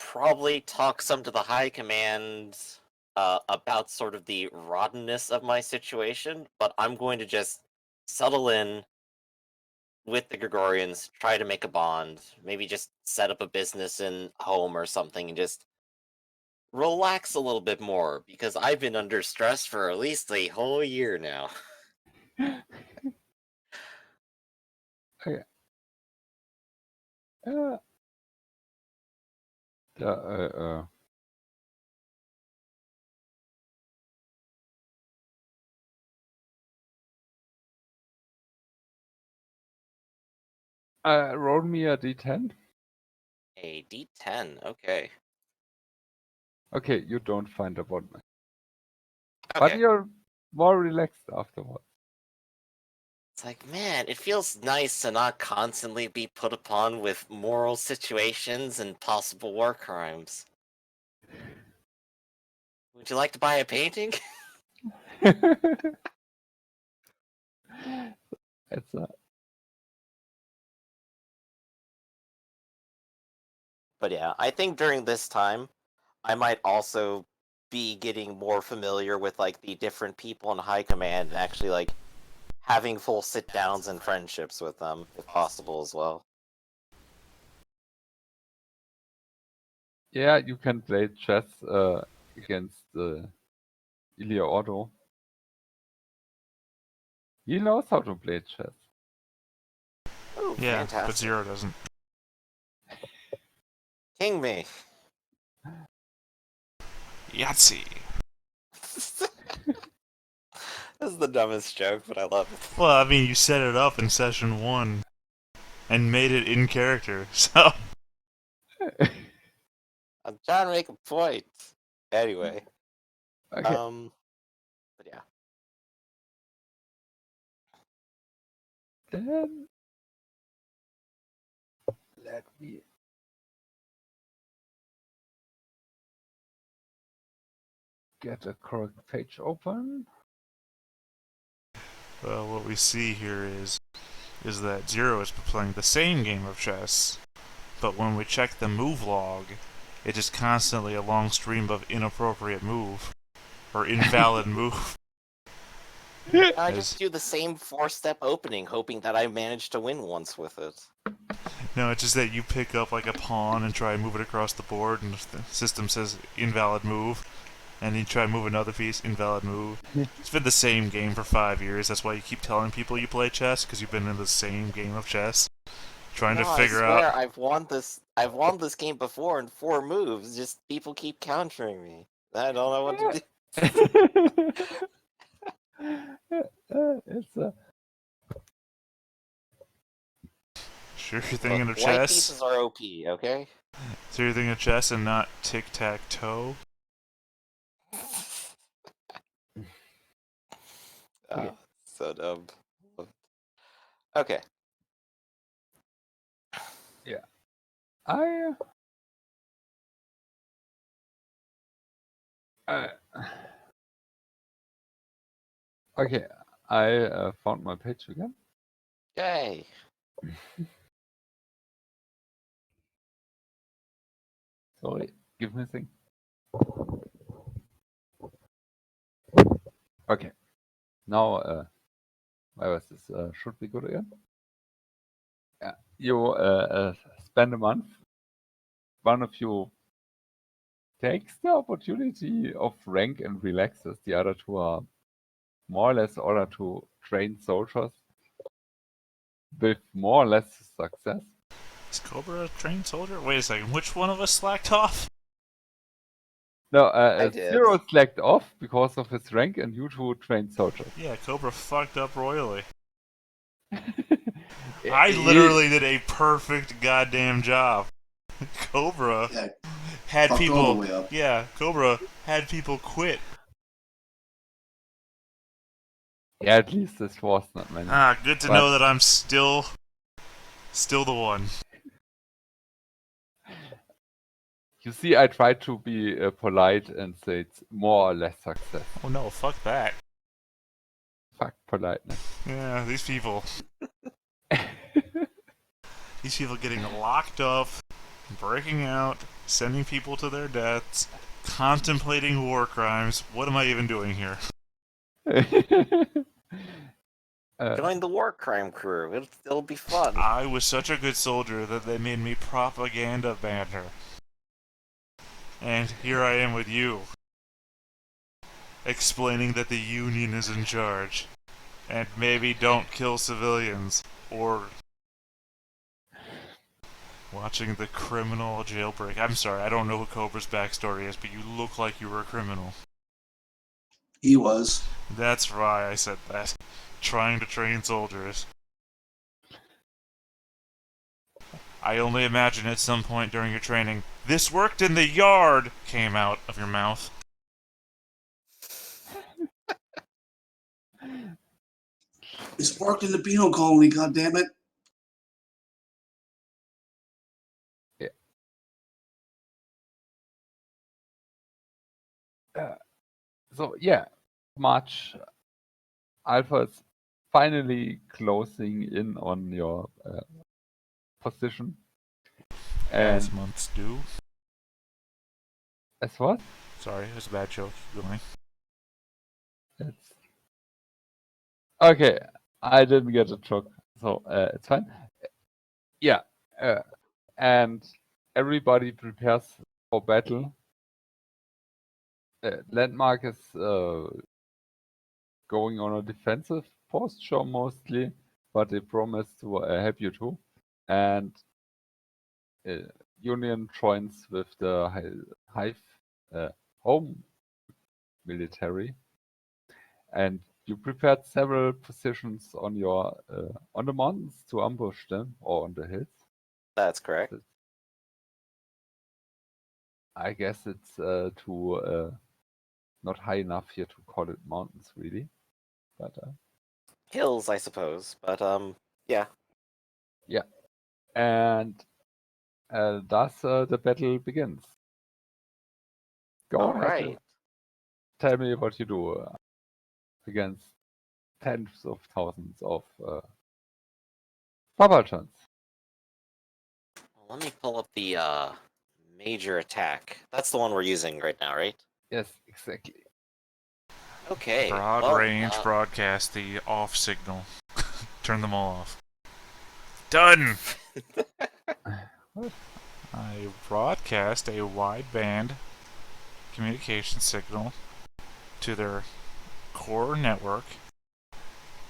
probably talk some to the high command about sort of the rottenness of my situation, but I'm going to just settle in with the Gregorians, try to make a bond, maybe just set up a business in home or something, and just relax a little bit more because I've been under stress for at least a whole year now. Okay. Uh, uh, roll me a d10. A D10, okay. Okay, you don't find a bond. But Okay. you're more relaxed afterwards. It's like, man, it feels nice to not constantly be put upon with moral situations and possible war crimes. Would you like to buy a painting? It's a But yeah, I think during this time, I might also be getting more familiar with like the different people in high command and actually like having full sit downs and friendships with them, if possible as well. yeah. You can play chess against Ilya Otto. He knows how to play chess. Oh, Yeah, but fantastic. Zero doesn't. King me. Yahtzee. This is the dumbest joke, but I love it. Well, I mean, you set it up in session 1 and made it in character, so. I'm trying to make a point. Anyway. Okay. But yeah. Then let me get a correct page open. Well, what we see here is that Zero is playing the same game of chess, but when we check the move log, it's just constantly a long stream of inappropriate move, or invalid move. I just do the same 4-step opening, hoping that I manage to win once with it. No, it's just that you pick up like a pawn and try and move it across the board, and the system says invalid move, and you try and move another piece, invalid move. It's been the same game for 5 years. That's why you keep telling people you play chess, because you've been in the same game of chess, trying to figure I swear, out. I've won this game before in 4 moves. Just people keep countering me. I don't know what to do. It's a Sure, you're thinking Look, of white chess. pieces are OP, okay? So you're thinking of chess and not tic-tac-toe? Okay. So dumb. Okay. Yeah. Okay, I found my page again. Yay. Sorry, give me a thing. Okay, now my voice should be good again. Yeah, you spend a month. One of you takes the opportunity of rank and relaxes. The other two are more or less order to train soldiers with more or less success. Is Cobra a trained soldier? Wait a second, which one of us slacked off? No, I did. Zero slacked off because of his rank, and you two trained soldiers. Yeah, Cobra fucked up royally. Yeah, I literally did a perfect goddamn job. Cobra Yeah, had fucked all people. the way up. Yeah, Cobra had people quit. Yeah, at least this was not many. Ah, good to But- know that I'm still the one. You see, I tried to be polite and say it's more or less success. Oh no, fuck that. Fuck politeness. Yeah, these people getting locked up, breaking out, sending people to their deaths, contemplating war crimes. What am I even doing here? Join the war crime crew. It'll be fun. I was such a good soldier that they made me propaganda banner. And here I am with you, explaining that the Union is in charge. And maybe don't kill civilians, or watching the criminal jailbreak. I'm sorry, I don't know who Cobra's backstory is, but you look like you were a criminal. He was. That's why I said that. Trying to train soldiers. I only imagine at some point during your training, "This worked in the yard," came out of your mouth. It's worked in the penal colony, goddammit. So yeah, March Alpha is finally closing in on your position. As And months do. as what? Sorry, it was a bad joke. Keep going. It's okay. I didn't get a joke, so it's fine. Yeah, and everybody prepares for battle. Landmark is going on a defensive posture mostly, but they promise to help you too. And Union joins with the Hive home military, and you prepared several positions on your on the mountains to ambush them, or on the hills. That's correct. I guess it's too not high enough here to call it mountains, really. But Hills, I suppose. But yeah. and thus the battle begins. Go All ahead. right. Tell me what you do against tens of thousands of subalterns. Let me pull up the major attack. That's the one we're using right now, right? Yes, exactly. Okay. Broad well, range broadcast the off signal. Turn them all off. Done! What? I broadcast a wideband communication signal to their core network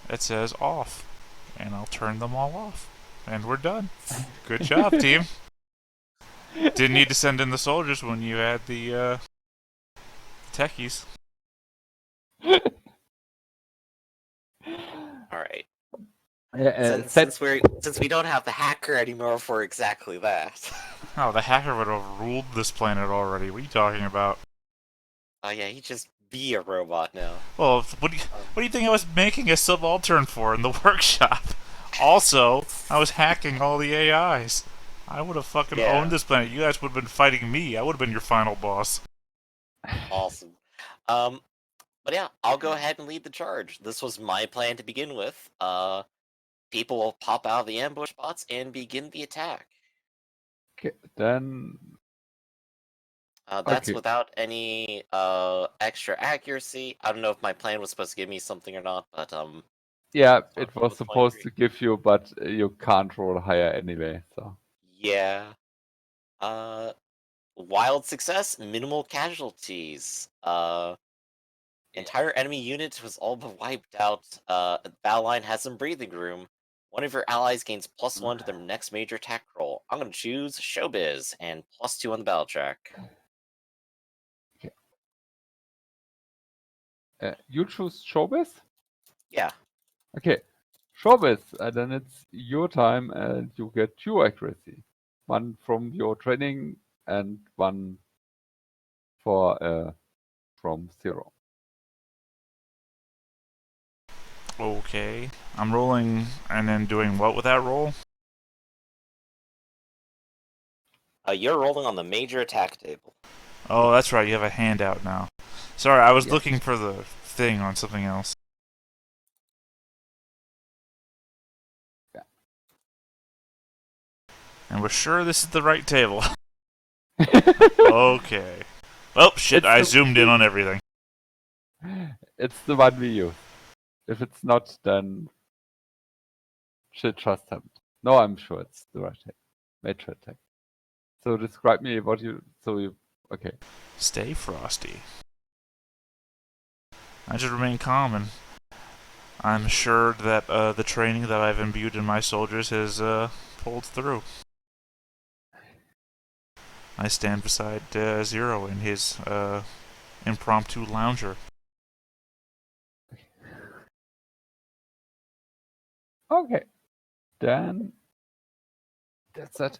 that says off. And I'll turn them all off. And we're done. Good job, team. Didn't need to send in the soldiers when you had the techies. All right. Yeah, Since we don't have the hacker anymore for exactly that. Oh, the hacker would have ruled this planet already. What are you talking about? Oh yeah, he just be a robot now. Well, what do you think I was making a subaltern for in the workshop? Also, I was hacking all the AIs. I would have fucking Yeah. owned this planet. You guys would have been fighting me. I would have been your final boss. Awesome. But yeah, I'll go ahead and lead the charge. This was my plan to begin with. People will pop out of the ambush spots and begin the attack. okay, then That's Okay. without any extra accuracy. I don't know if my plan was supposed to give me something or not, but yeah, So it was with supposed 23. to give you, but you can't roll higher anyway. So yeah. Wild success, minimal casualties. Entire enemy unit was all but wiped out. Battle line has some breathing room. One of your allies gains +1 to their next major attack roll. I'm gonna choose Showbiz and +2 on the battle track. you choose Showbiz? Yeah. Okay, Showbiz, then it's your time, and you get 2 accuracy. One from your training and one from 0. Okay. I'm rolling and then doing what with that roll? You're rolling on the major attack table. Oh, that's right. You have a handout now. Sorry, I was Yes. looking for the thing on something else. Yeah. And we're sure this is the right table. Okay. Oh, shit, It's I the- zoomed in on everything. It's the one we use. If it's not, then shit just happened. No, I'm sure it's the right tech. Major attack. So describe me what you. Okay. Stay frosty. I should remain calm, and I'm sure that the training that I've imbued in my soldiers has pulled through. I stand beside Zero in his impromptu lounger. Okay. Then that's it.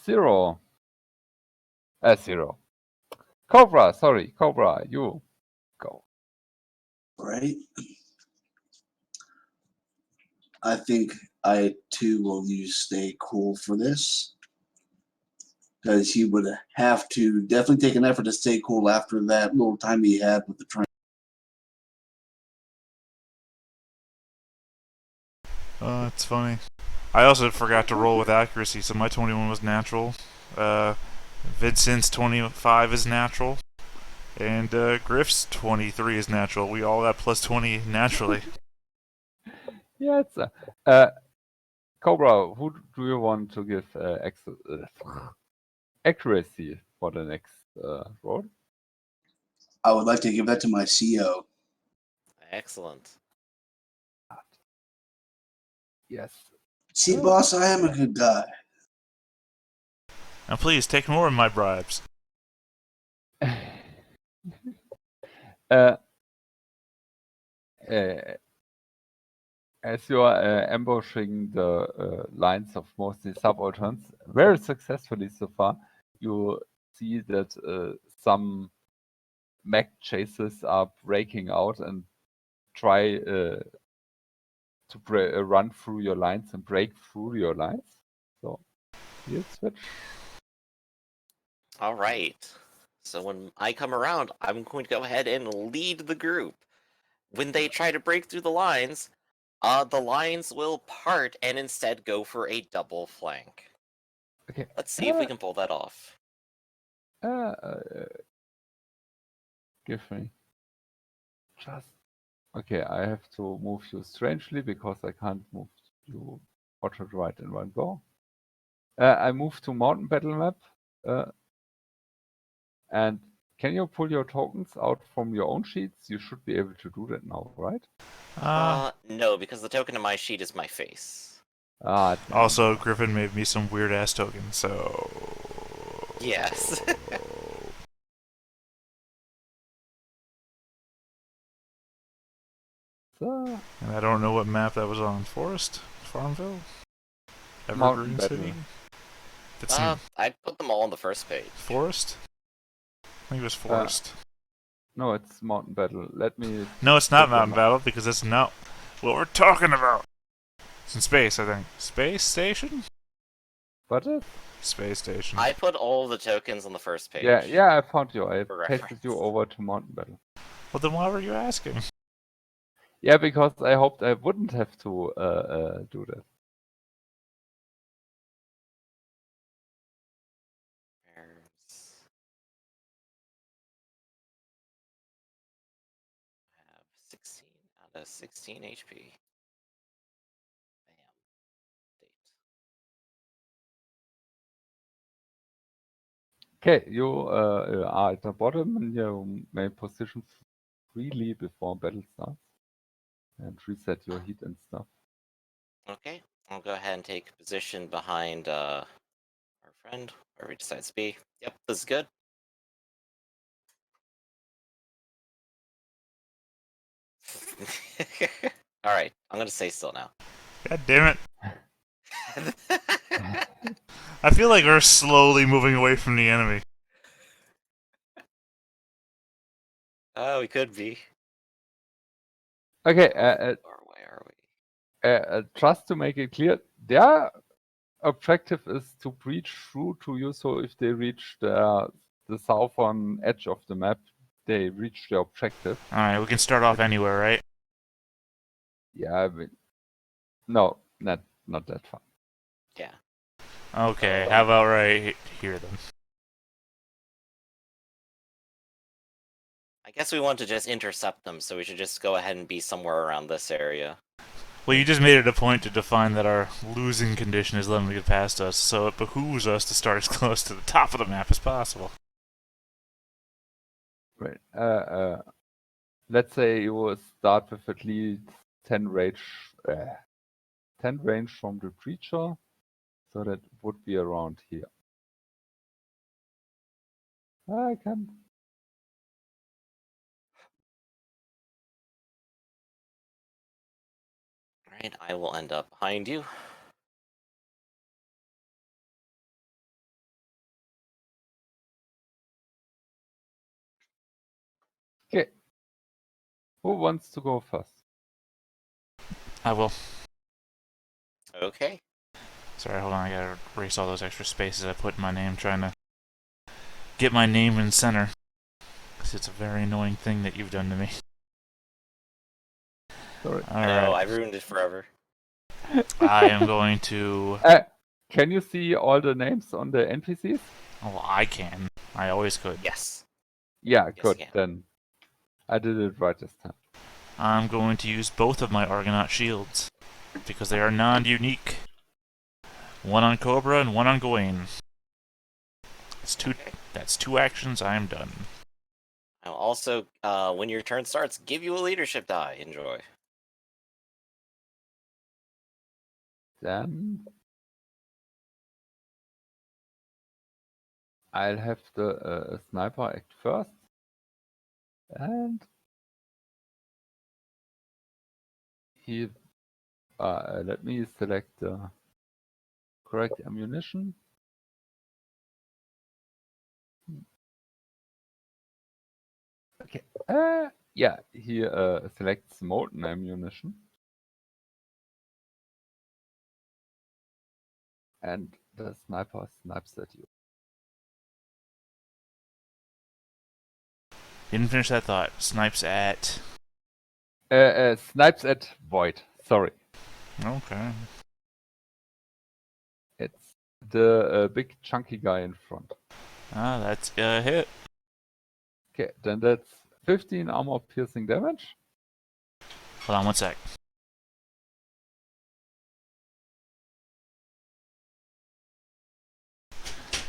Zero. Zero. Cobra, sorry, Cobra, you go. Right? I think I too will use stay cool for this. Because he would have to definitely take an effort to stay cool after that little time he had with the train. Oh, that's funny. I also forgot to roll with accuracy, so my 21 was natural. Vincent's 25 is natural. And Griff's 23 is natural. We all got plus 20 naturally. Yeah, it's Cobra, who do you want to give accuracy for the next road? I would like to give that to my CO. Excellent. Yes. See, boss, I am a good guy. Now please, take more of my bribes. uh, as you are ambushing the lines of mostly subalterns, very successfully so far, you see that some mech chasers are breaking out and try to run through your lines and break through your lines. So, you switch. All right. So when I come around, I'm going to go ahead and lead the group. When they try to break through the lines will part and instead go for a double flank. Okay. Let's see if we can pull that off. Give me just. Okay, I have to move you strangely because I can't move you portrait right in one go. I move to mountain battle map. And can you pull your tokens out from your own sheets? You should be able to do that now, right? No, because the token in my sheet is my face. Also, Griffin made me some weird ass token, so. Yes. So, And I don't know what map that was on. Forest? Farmville? Mountain Evergreen Battle. City? It's in I'd put them all on the first page. Forest? I think it was Forest. no, it's mountain battle. Let me. No, it's not put them Mountain up. Battle because that's not what we're talking about. It's in space, I think. Space Station? But Space Station. I put all the tokens on the first page. yeah, I found you. I For pasted you reference. over to mountain battle. Well, then why were you asking? Yeah, because I hoped I wouldn't have to do that. There's- I have 16 out of 16 HP. Bam. Date. Okay, you are at the bottom and you may position freely before battle starts and reset your heat and stuff. Okay, I'll go ahead and take position behind our friend, wherever he decides to be. Yep, this is good. Alright, I'm gonna stay still now. God damn it. I feel like we're slowly moving away from the enemy. Oh, we could be. Okay, How far away are we? just to make it clear, their objective is to breach through to you. So if they reach the southern edge of the map, they reach the objective. Alright, we can start off anywhere, right? Yeah, I mean, no, not that far. Yeah. Okay, how about right here then? I guess we want to just intercept them, so we should just go ahead and be somewhere around this area. Well, you just made it a point to define that our losing condition is letting them get past us, so it behooves us to start as close to the top of the map as possible. Right. Let's say you will start with at least 10 range, 10 range from the creature, so that would be around here. I can. Alright, I will end up behind you. Okay. Who wants to go first? I will. Okay. Sorry, hold on, I gotta erase all those extra spaces I put in my name, trying to get my name in center. Because it's a very annoying thing that you've done to me. Sorry. No, Alright. I ruined it forever. I am going to... Can you see all the names on the NPCs? Oh, I can. I always could. Yes. Yeah, Yes, good. you can. Then I did it right this time. I'm going to use both of my Argonaut shields. Because they are non-unique. One on Cobra and one on Gawain. That's two actions, I am done. I'll also, when your turn starts, give you a leadership die. Enjoy. Then I'll have the sniper act first. And he let me select the correct ammunition. Okay. Yeah, he selects molten ammunition. And the sniper snipes at you. Didn't finish that thought. Snipes at... Snipes at Void. Sorry. Okay. It's the big chunky guy in front. Ah, that's a hit. Okay, then that's 15 armor piercing damage. Hold on one sec.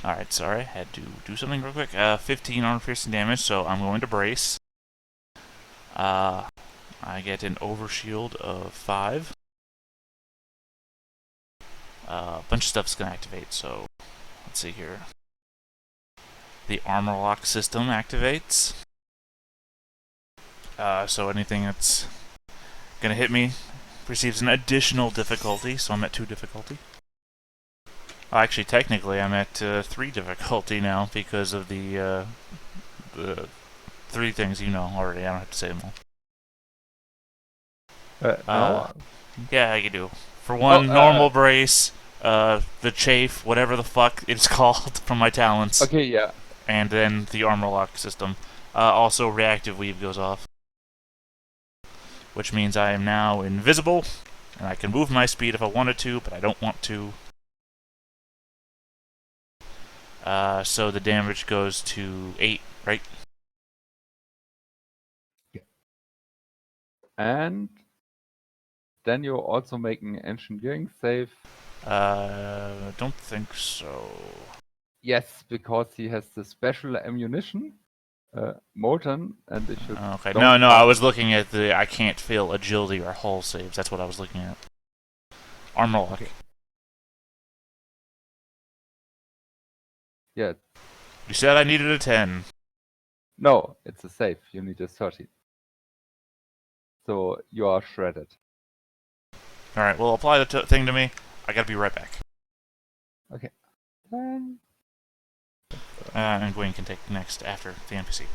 Alright, sorry. Had to do something real quick. 15 armor piercing damage, so I'm going to brace. I get an overshield of 5. A bunch of stuff's going to activate, so let's see here. The armor lock system activates. So anything that's going to hit me receives an additional difficulty, so I'm at 2 difficulty. Actually, technically, I'm at 3 difficulty now because of the 3 things you know already. I don't have to say them all. No. Yeah, I can do. For one, normal brace, the chafe, whatever the fuck it's called from my talents. Okay, yeah. And then the armor lock system. Also, reactive weave goes off. Which means I am now invisible, and I can move my speed if I wanted to, but I don't want to. So the damage goes to 8, right? Yeah. And then you're also making ancient gearing save. Don't think so. Yes, because he has the special ammunition, molten, and if you Okay, don't no, I was looking at the I can't fail agility or hull saves. That's what I was looking at. Armor lock. Okay. Yeah. You said I needed a 10. No, it's a save. You need a 30. So you are shredded. Alright, well, apply the thing to me. I gotta be right back. Okay. Then And Gwen can take next after the NPC.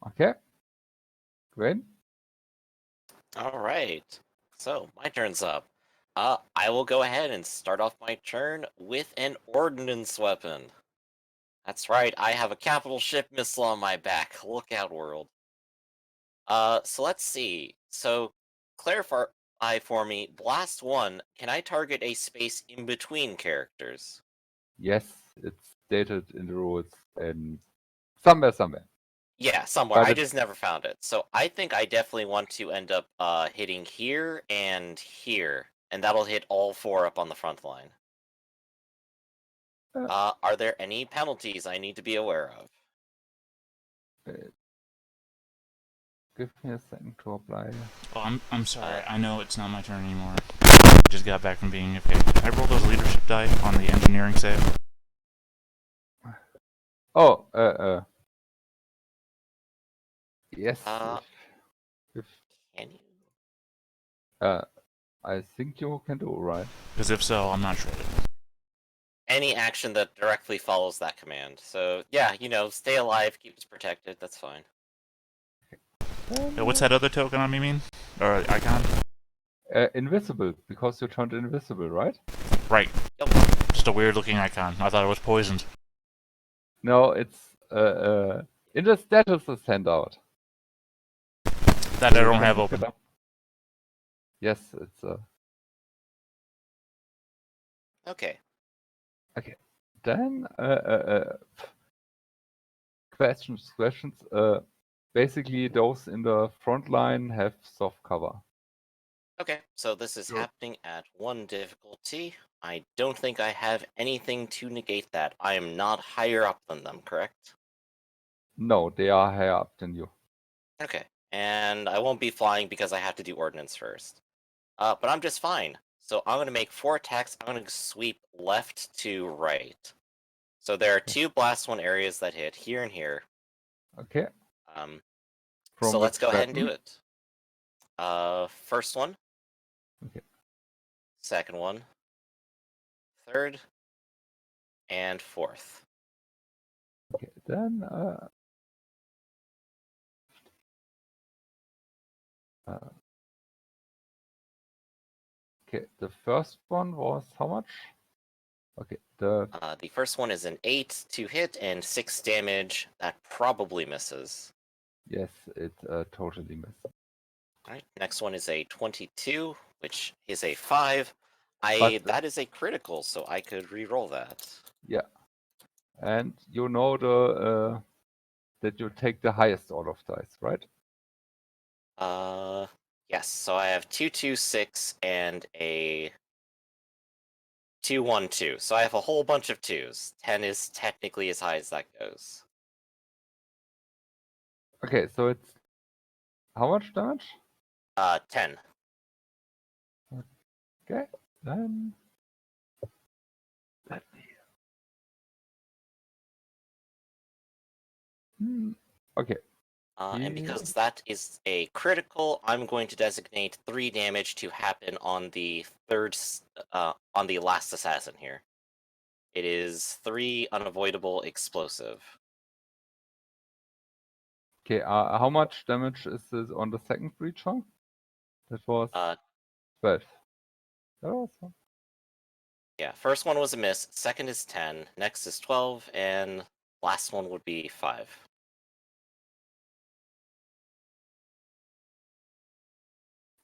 okay. Gwen? Alright. So, my turn's up. I will go ahead and start off my turn with an ordnance weapon. That's right, I have a capital ship missile on my back. Look out, world. So let's see. So clarify for me. Blast 1, can I target a space in between characters? Yes, it's stated in the rules and somewhere. Yeah, somewhere. But I it, just never found it. So I think I definitely want to end up hitting here and here, and that'll hit all 4 up on the front line. Are there any penalties I need to be aware of? give me a second to apply. Oh, I'm sorry. I know it's not my turn anymore. Just got back from being okay. Can I roll those leadership die on the engineering save? Oh, yes. Uh, If Can you? I think you can do right. Because if so, I'm not shredded. Any action that directly follows that command. So yeah, stay alive, keep us protected. That's fine. What's that other token on me mean? Or icon? Invisible, because you turned invisible, right? Right. Yep. Just a weird looking icon. I thought it was poisoned. No, it's in the status handout. That I You don't can have look it open. up. Yes, it's Okay. okay. Then questions. Basically, those in the front line have soft cover. Okay. So this is Sure. happening at 1 difficulty. I don't think I have anything to negate that. I am not higher up than them, correct? No, they are higher up than you. Okay. And I won't be flying because I have to do ordnance first. But I'm just fine. So I'm going to make 4 attacks. I'm going to sweep left to right. So there are 2 blast 1 areas that hit here and here. Okay. Um, From so let's which go ahead and do weapon? it. First one. Okay. Second one. Third. And fourth. Okay. Then okay. The first one was how much? Okay. The first one is an 8 to hit and 6 damage. That probably misses. Yes, it totally missed. Alright, next one is a 22, which is a 5. But That is a critical, so I could re-roll that. yeah, and you know the that you take the highest out of dice, right? Yes, so I have 226 and a 212. So I have a whole bunch of 2s. 10 is technically as high as that goes. Okay, so it's how much damage? 10. Okay, then let me. Okay. And because that is a critical, I'm going to designate 3 damage to happen on the on the last assassin here. It is 3 unavoidable explosive. Okay, how much damage is this on the second breacher? That was 12. That was Yeah, first one was a miss, second is 10, next is 12, and last one would be 5.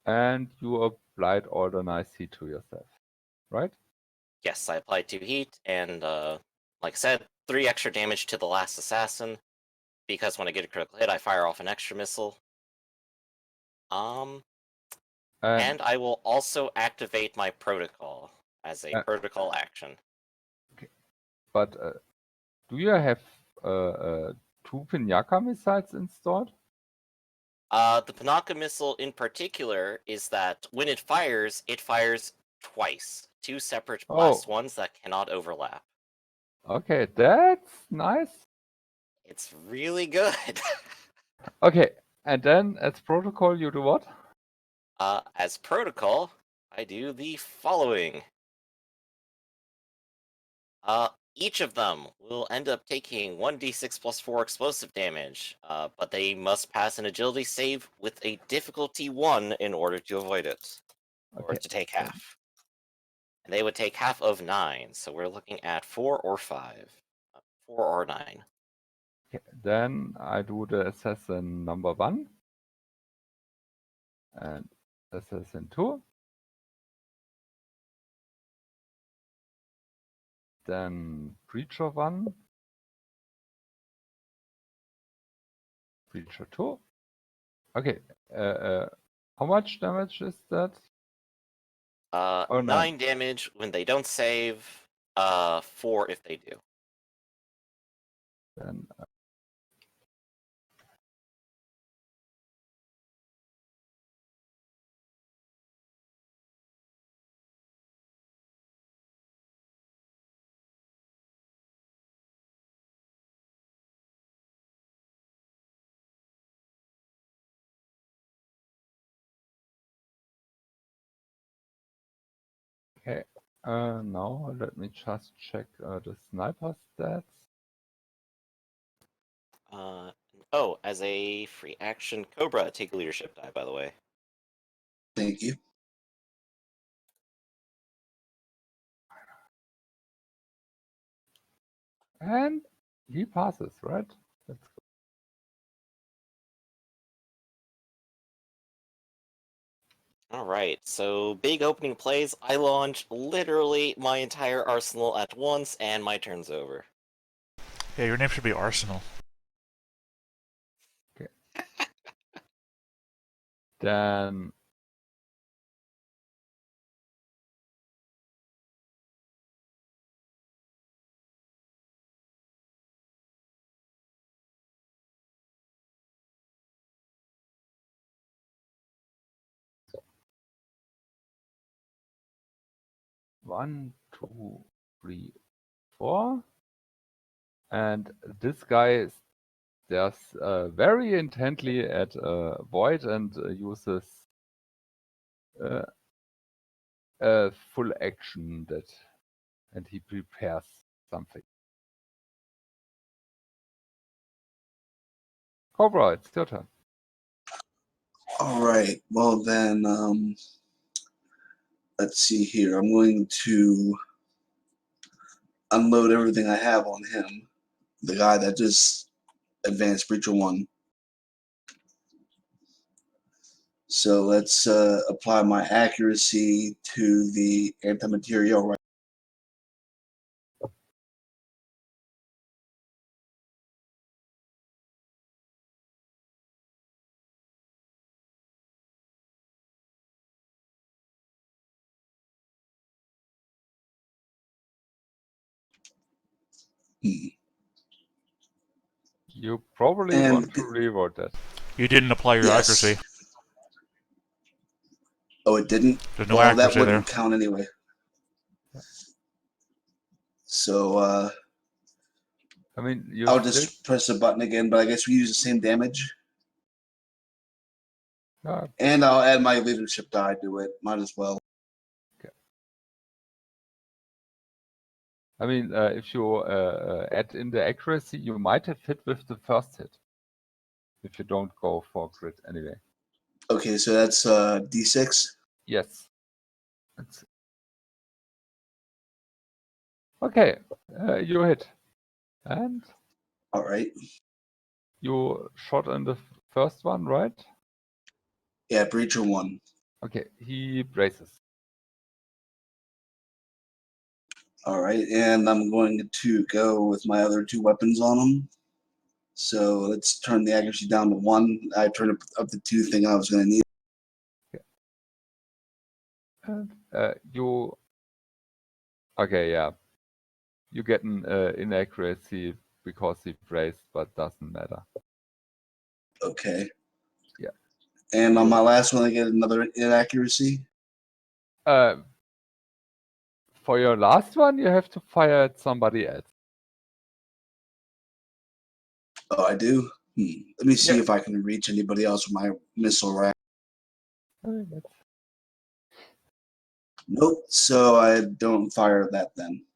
and you applied all the nice heat to yourself, right? Yes, I applied 2 heat, and like I said, 3 extra damage to the last assassin, because when I get a critical hit, I fire off an extra missile. And I will also activate my protocol as a protocol action. Okay. But do you have 2 Pinaka missiles installed? The Panaka missile in particular is that when it fires twice. 2 separate blast ones that cannot overlap. Okay, that's nice. It's really good. Okay, and then as protocol, you do what? As protocol, I do the following. Each of them will end up taking 1d6 plus 4 explosive damage, but they must pass an agility save with a difficulty 1 in order to avoid it, or to take half. And they would take half of 9, so we're looking at 4 or 5. 4 or 9. Okay, then I do the assassin number 1. And assassin 2. Then Breacher 1. Breacher 2. Okay. How much damage is that? Oh, 9 damage when they don't save, 4 if they do. Then okay. Now let me just check the sniper stats. Oh, as a free action, Cobra, take a leadership die, by the way. Thank you. And he passes, right? That's good. Alright, so big opening plays. I launch literally my entire arsenal at once, and my turn's over. Yeah, your name should be Arsenal. Then one, two, three, 4. And this guy stares very intently at Void and uses a full action and he prepares something. Cobra, it's your turn. All right. Well then, let's see here. I'm going to unload everything I have on him. The guy that just advanced Breacher 1. So let's apply my accuracy to the anti-material right. You probably And want to reward that. You didn't apply your yes. accuracy. Oh, it didn't? There's no Well, that accuracy wouldn't there. count anyway. So I mean, you I'll still, just press the button again, but I guess we use the same damage. yeah, And I'll add my leadership die to it. Might as well. I mean, if you add in the accuracy, you might have hit with the first hit. If you don't go for crit anyway. Okay, so that's D6. Yes. Okay, you hit. And All right. you shot in the first one, right? Yeah, Breacher 1. Okay, he braces. All right, and I'm going to go with my other 2 weapons on him. So let's turn the accuracy down to 1. I turned up the 2 thing I was going to need. And you... Okay, yeah. You get an inaccuracy because he braced, but doesn't matter. Okay. Yeah. And on my last one, I get another inaccuracy. For your last one, you have to fire at somebody else. Oh, I do? Let me see Yeah. if I can reach anybody else with my missile rack. Nope, so I don't fire that then.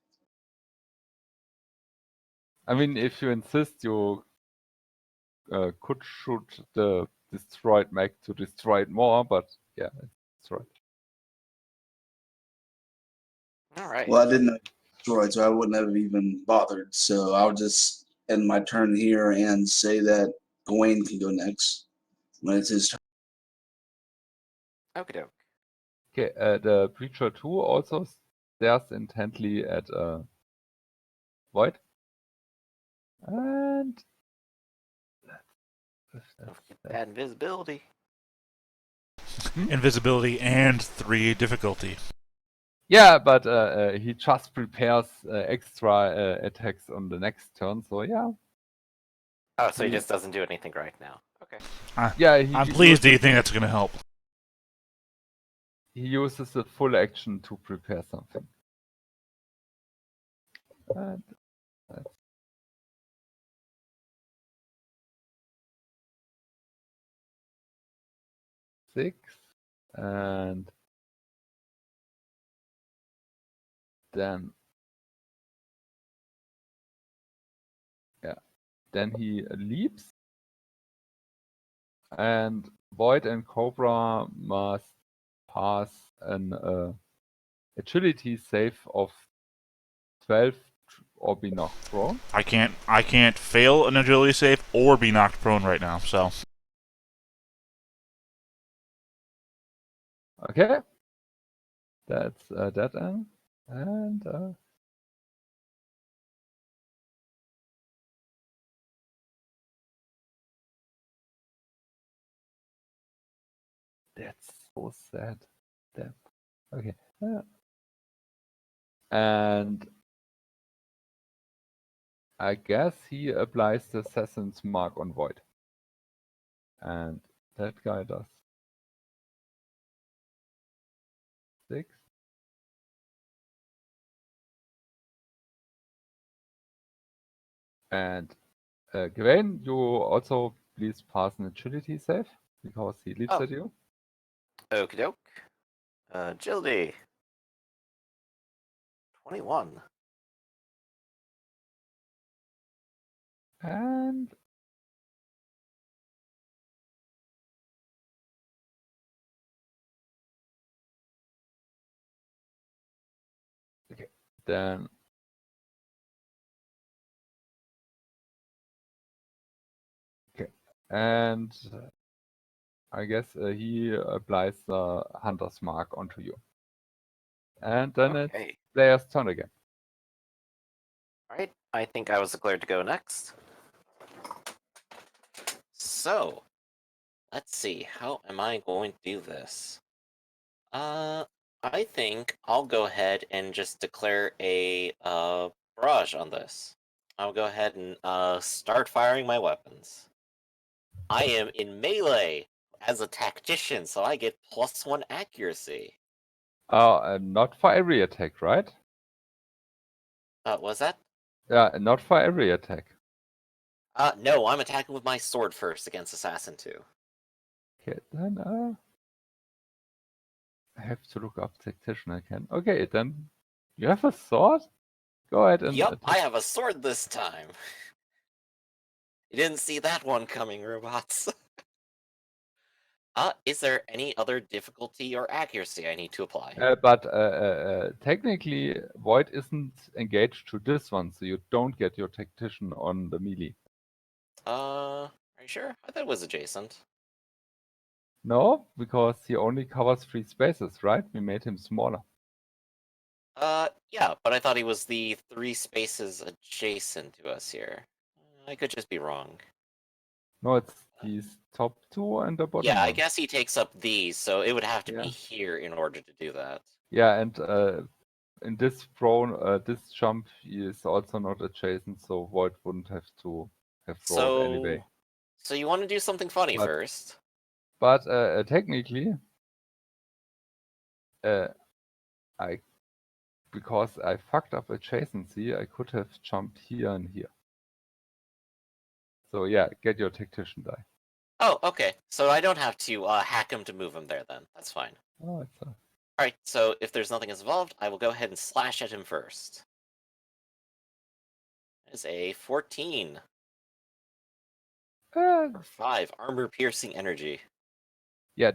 I mean, if you insist, you could shoot the destroyed mech to destroy it more, but yeah, that's right. Alright. Well, I didn't know it was destroyed, so I wouldn't have even bothered. So I'll just end my turn here and say that Gawain can go next when it's his turn. Okie doke. Okay, the Preacher 2 also stares intently at Void. And Don't forget that invisibility. Invisibility and 3 difficulty. yeah, but he just prepares extra attacks on the next turn. So yeah, Oh, so he He- just doesn't do anything right now. Okay. yeah. He I'm pleased. Do you uses, think that's going to help? he uses the full action to prepare something. And that's 6, and then then he leaps, and Void and Cobra must pass an agility save of 12 or be knocked prone. I can't fail an agility save or be knocked prone right now. So Okay, that's that end, and that's so sad. Damn. Okay. And I guess he applies the Assassin's Mark on Void. And that guy does 6. And Gawain, you also please pass an agility save because he leaps Oh. at you. Okie doke. Agility. 21. And okay, then okay, and I guess he applies the Hunter's Mark onto you. And then it's Okay. player's turn again. Alright, I think I was declared to go next. So, let's see, how am I going to do this? I think I'll go ahead and just declare a barrage on this. I'll go ahead and start firing my weapons. I am in melee as a tactician, so I get +1 accuracy. Not for every attack, right? Was that? Yeah, not for every attack. No, I'm attacking with my sword first against Assassin 2. Okay, then I have to look up tactician again. Okay, then you have a sword? Go ahead and Yup, attack. I have a sword this time. You didn't see that one coming, robots. Is there any other difficulty or accuracy I need to apply? But technically, Void isn't engaged to this one, so you don't get your tactician on the melee. Are you sure? I thought it was adjacent. No, because he only covers 3 spaces, right? We made him smaller. Yeah, but I thought he was the 3 spaces adjacent to us here. I could just be wrong. No, it's these top 2 and the bottom Yeah, I one. guess he takes up these, so it would have to Yeah. be here in order to do that. Yeah, and in this prone, this jump is also not adjacent, so Void wouldn't have to have rolled anyway. So you want to do something funny But- first? But technically, because I fucked up adjacency, I could have jumped here and here. So yeah, get your tactician die. Oh, okay. So I don't have to hack him to move him there then. That's fine. Oh, it's a... Alright, so if there's nothing involved, I will go ahead and slash at him first. That is a 14. For 5, armor piercing energy. yeah,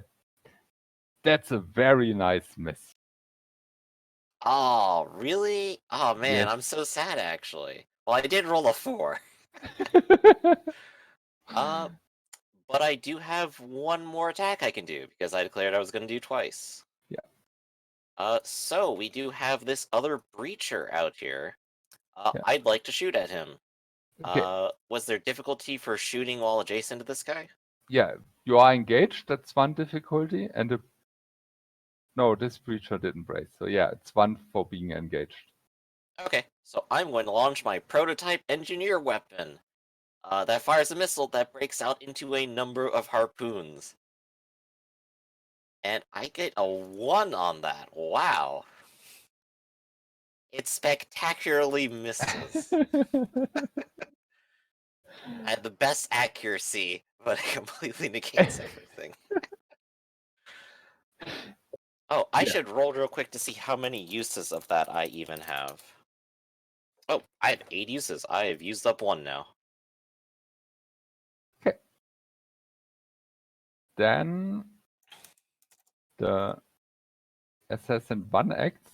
that's a very nice miss. Oh, really? Oh man, Yes. I'm so sad actually. Well, I did roll a 4. but I do have one more attack I can do because I declared I was going to do twice. Yeah. So we do have this other breacher out here. Yeah. I'd like to shoot at him. Okay. Was there difficulty for shooting while adjacent to this guy? Yeah, you are engaged. That's one difficulty, and no, this breacher didn't break. So yeah, it's one for being engaged. Okay, so I'm going to launch my prototype engineer weapon. That fires a missile that breaks out into a number of harpoons. And I get a 1 on that. Wow. It spectacularly misses. I had the best accuracy, but it completely negates everything. Oh, I Yeah. should roll real quick to see how many uses of that I even have. Oh, I have 8 uses. I have used up 1 now. Okay. Then the assassin 1 acts,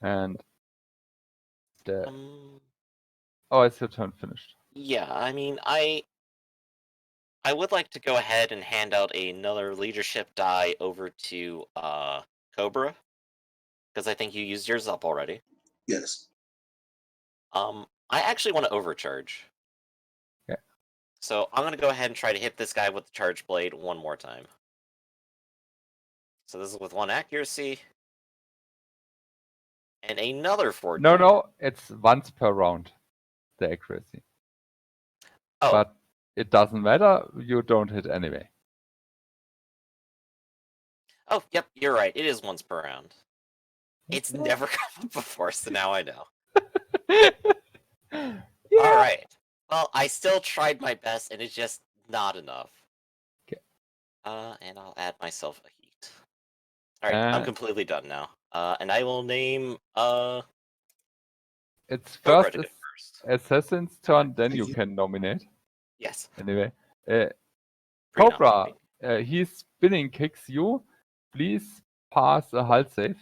and the oh, it's your turn finished. Yeah, I mean, I would like to go ahead and hand out another leadership die over to Cobra, because I think you used yours up already. Yes. I actually want to overcharge. Okay. So I'm gonna go ahead and try to hit this guy with the charge blade one more time. So this is with 1 accuracy. And another 14. No, it's once per round, the accuracy. Oh, But it doesn't matter. You don't hit anyway. oh, yep, you're right. It is once per round. It's never come up before, so now I know. Yeah. All right. Well, I still tried my best, and it's just not enough. Okay. And I'll add myself a heat. All right, I'm completely done now. And I will name It's Cobra first to go is first. assassin's turn, then Thank you you. can nominate. Yes. Anyway, Pre-nom, Cobra, maybe. he spinning kicks you. Please pass a hull save.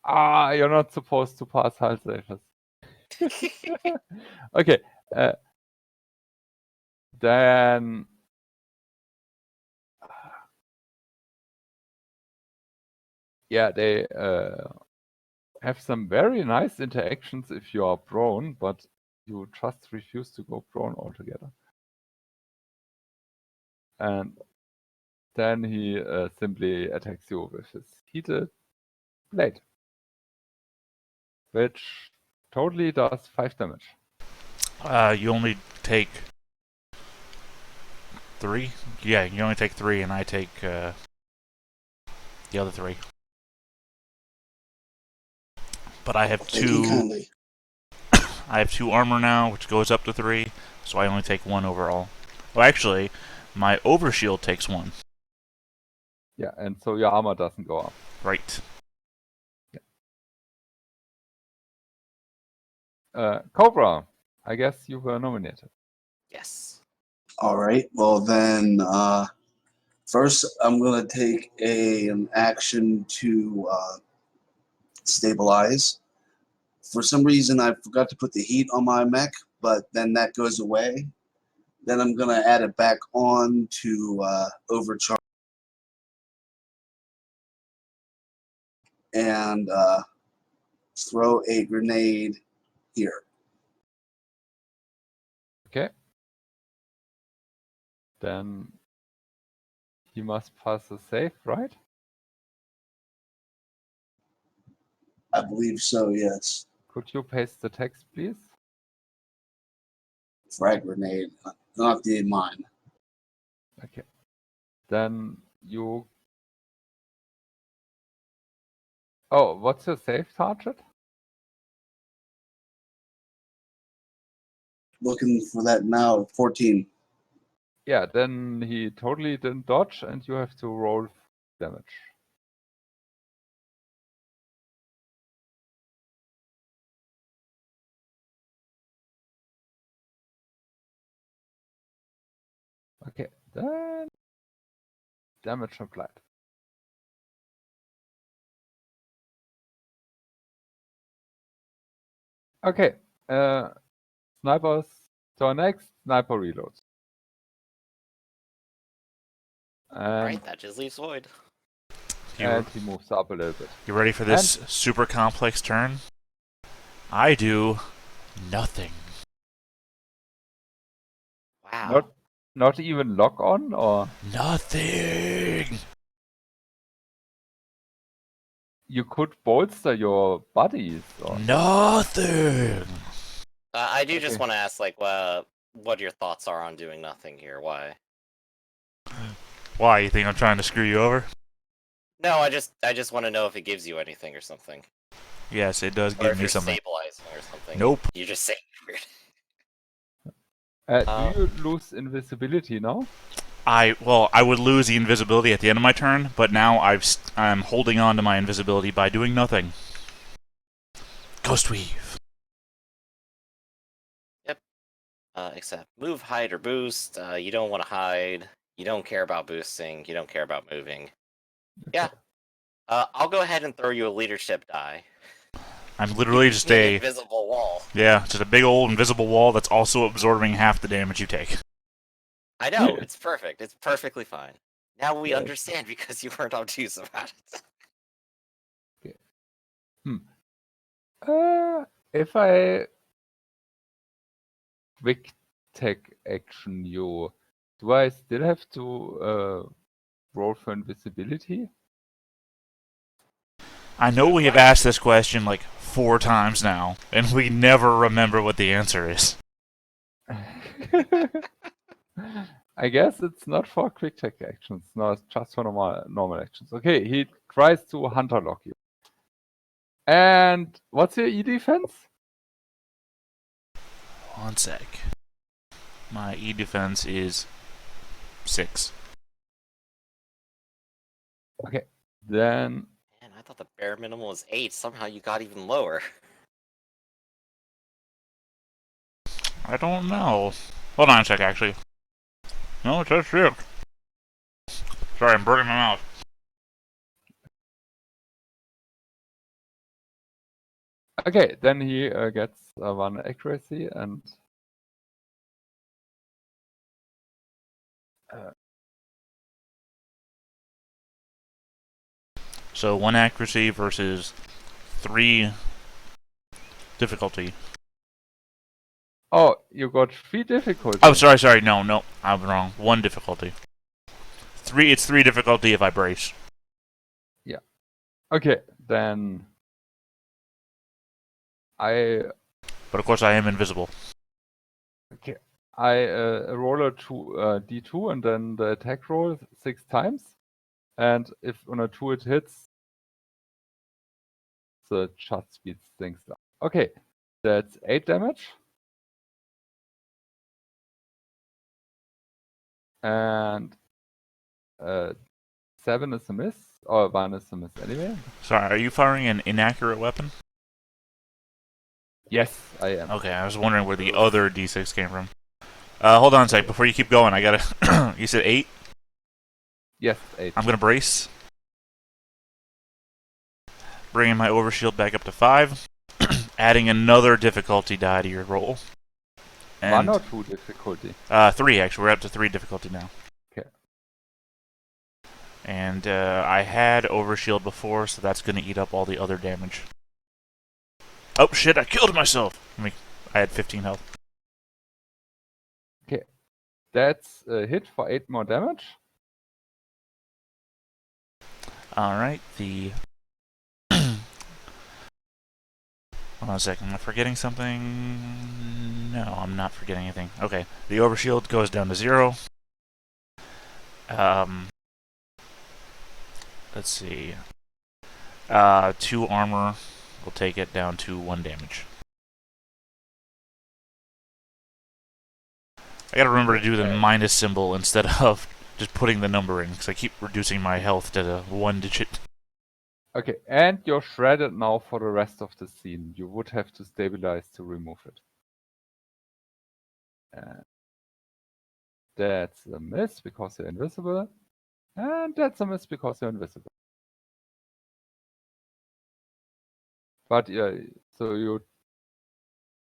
Ah, you're not supposed to pass hull saves. Okay. Then yeah, they have some very nice interactions if you are prone, but you just refuse to go prone altogether. And then he simply attacks you with his heated blade, which totally does 5 damage. You only take 3? Yeah, you only take 3, and I take the other 3. But I have Thank you 2. kindly. I have 2 armor now, which goes up to 3, so I only take 1 overall. Well, actually, my overshield takes 1. Yeah, and so your armor doesn't go up. Right. Cobra, I guess you were nominated. Yes. All right. Well, then, first I'm going to take an action to stabilize. For some reason, I forgot to put the heat on my mech, but then that goes away. Then I'm going to add it back on to overcharge and throw a grenade here. Okay. Then he must pass a save, right? I believe so, yes. Could you paste the text, please? Frag grenade, not the mine. Okay. Then you... Oh, what's your save target? Looking for that now, 14. Yeah, then he totally didn't dodge, and you have to roll damage. Okay, then damage applied. Okay. Sniper's turn next. Sniper reloads. And, Alright, that just leaves Void. and he moves up a little bit. You ready for this super complex turn? I do nothing. Wow. Not even lock on, or Nothing. you could bolster your buddies. Or... Nothing. I do just Okay. want to ask, like, what your thoughts are on doing nothing here. Why? Why, you think I'm trying to screw you over? No, I just want to know if it gives you anything or something. Yes, it does Or give if me you're something. stabilizing or something. Nope. You just say weird. Do you lose invisibility now? I would lose the invisibility at the end of my turn, but now I'm holding on to my invisibility by doing nothing. Ghost Weave. Yep. Except move, hide, or boost. You don't want to hide. You don't care about boosting. You don't care about moving. Yeah. I'll go ahead and throw you a leadership die. I'm literally just An a invisible wall. just a big old invisible wall that's also absorbing half the damage you take. I know, it's perfect. It's perfectly fine. Now we Yes. understand because you weren't obtuse about it. If I quick tech action you, do I still have to roll for invisibility? I know we have asked this question like 4 times now, and we never remember what the answer is. I guess it's not for quick tech actions. No, it's just for normal actions. Okay, he tries to hunter lock you. And what's your E defense? One sec. My E defense is 6. Okay, then Man, I thought the bare minimum was 8. Somehow you got even lower. I don't know. Hold on a sec, actually. No, it's just 6. Sorry, I'm burning my mouth. okay, then he gets 1 accuracy and So 1 accuracy versus 3 difficulty. oh, you got 3 difficulty. Oh, sorry. No, I'm wrong. 1 difficulty. 3. It's 3 difficulty if I brace. Okay, then But of course, I am invisible. I roll a d2 and then the attack roll 6 times. And if on a 2 it hits, the shot speeds things down. Okay, that's 8 damage. And 7 is a miss, or 1 is a miss anyway. Sorry, are you firing an inaccurate weapon? Yes, I am. Okay, I was wondering where the other d6 came from. Hold on a sec. Before you keep going, I gotta... You said 8? Yes, 8. I'm gonna brace. Bringing my overshield back up to 5. Adding another difficulty die to your roll. And, 1 or 2 difficulty? 3, actually. We're up to 3 difficulty now. Okay. And I had overshield before, so that's gonna eat up all the other damage. Oh shit, I killed myself! I had 15 health. That's a hit for 8 more damage. Alright, Hold on a second, am I forgetting something? No, I'm not forgetting anything. Okay, the overshield goes down to 0. Let's see. 2 armor will take it down to 1 damage. I gotta remember to do the minus symbol instead of just putting the number in, because I keep reducing my health to the 1 digit. Okay, and you're shredded now for the rest of the scene. You would have to stabilize to remove it. And that's a miss because you're invisible. And that's a miss because you're invisible. But yeah, so you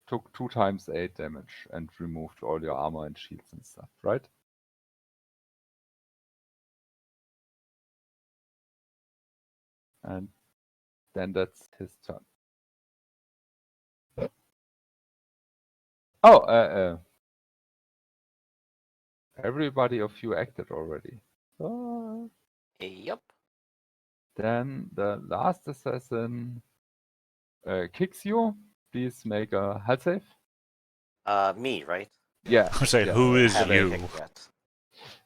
took 2 times 8 damage and removed all your armor and shields and stuff, right? And then that's his turn. Oh, everybody of you acted already. Yep. Then the last assassin kicks you. Please make a health save. Me, right? Yeah. I say, yeah, who is Haven't you? kicked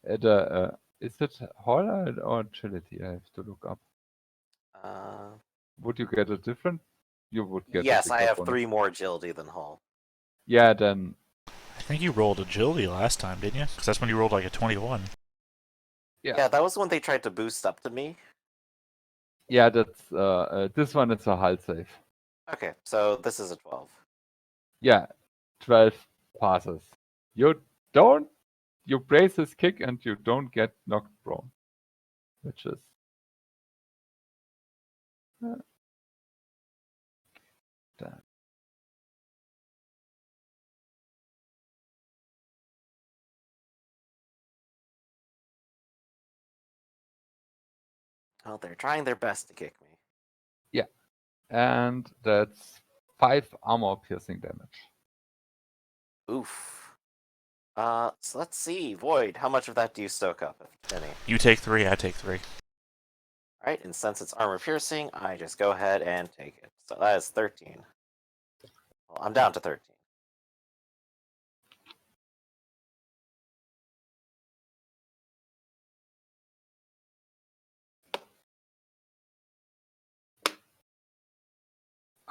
yet. Is it horror or agility? I have to look up. Would you get a different? You would get. Yes, a I bigger have bonus. 3 more agility than Hall. Yeah, then. I think you rolled agility last time, didn't you? Because that's when you rolled like a 21. Yeah, that was when they tried to boost up to me. Yeah, that's this one is a hull save. Okay, so this is a 12. Yeah, 12 passes. You brace his kick and you don't get knocked prone, which is that. Oh, they're trying their best to kick me. And that's 5 armor piercing damage. Oof. So let's see. Void, how much of that do you stoke up, if any? You take 3, I take 3. Alright, and since it's armor piercing, I just go ahead and take it. So that is 13. Well, I'm down to 13.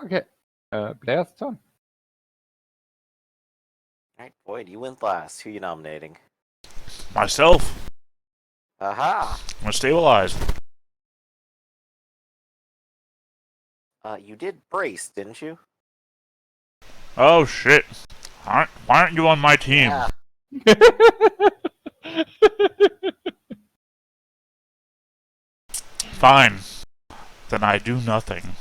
Okay, Blair's turn. Alright, Void, you went last. Who are you nominating? Myself. Aha! I'm gonna stabilize. You did brace, didn't you? Oh shit. Why aren't you on my team? Yeah. Fine. Then I do nothing.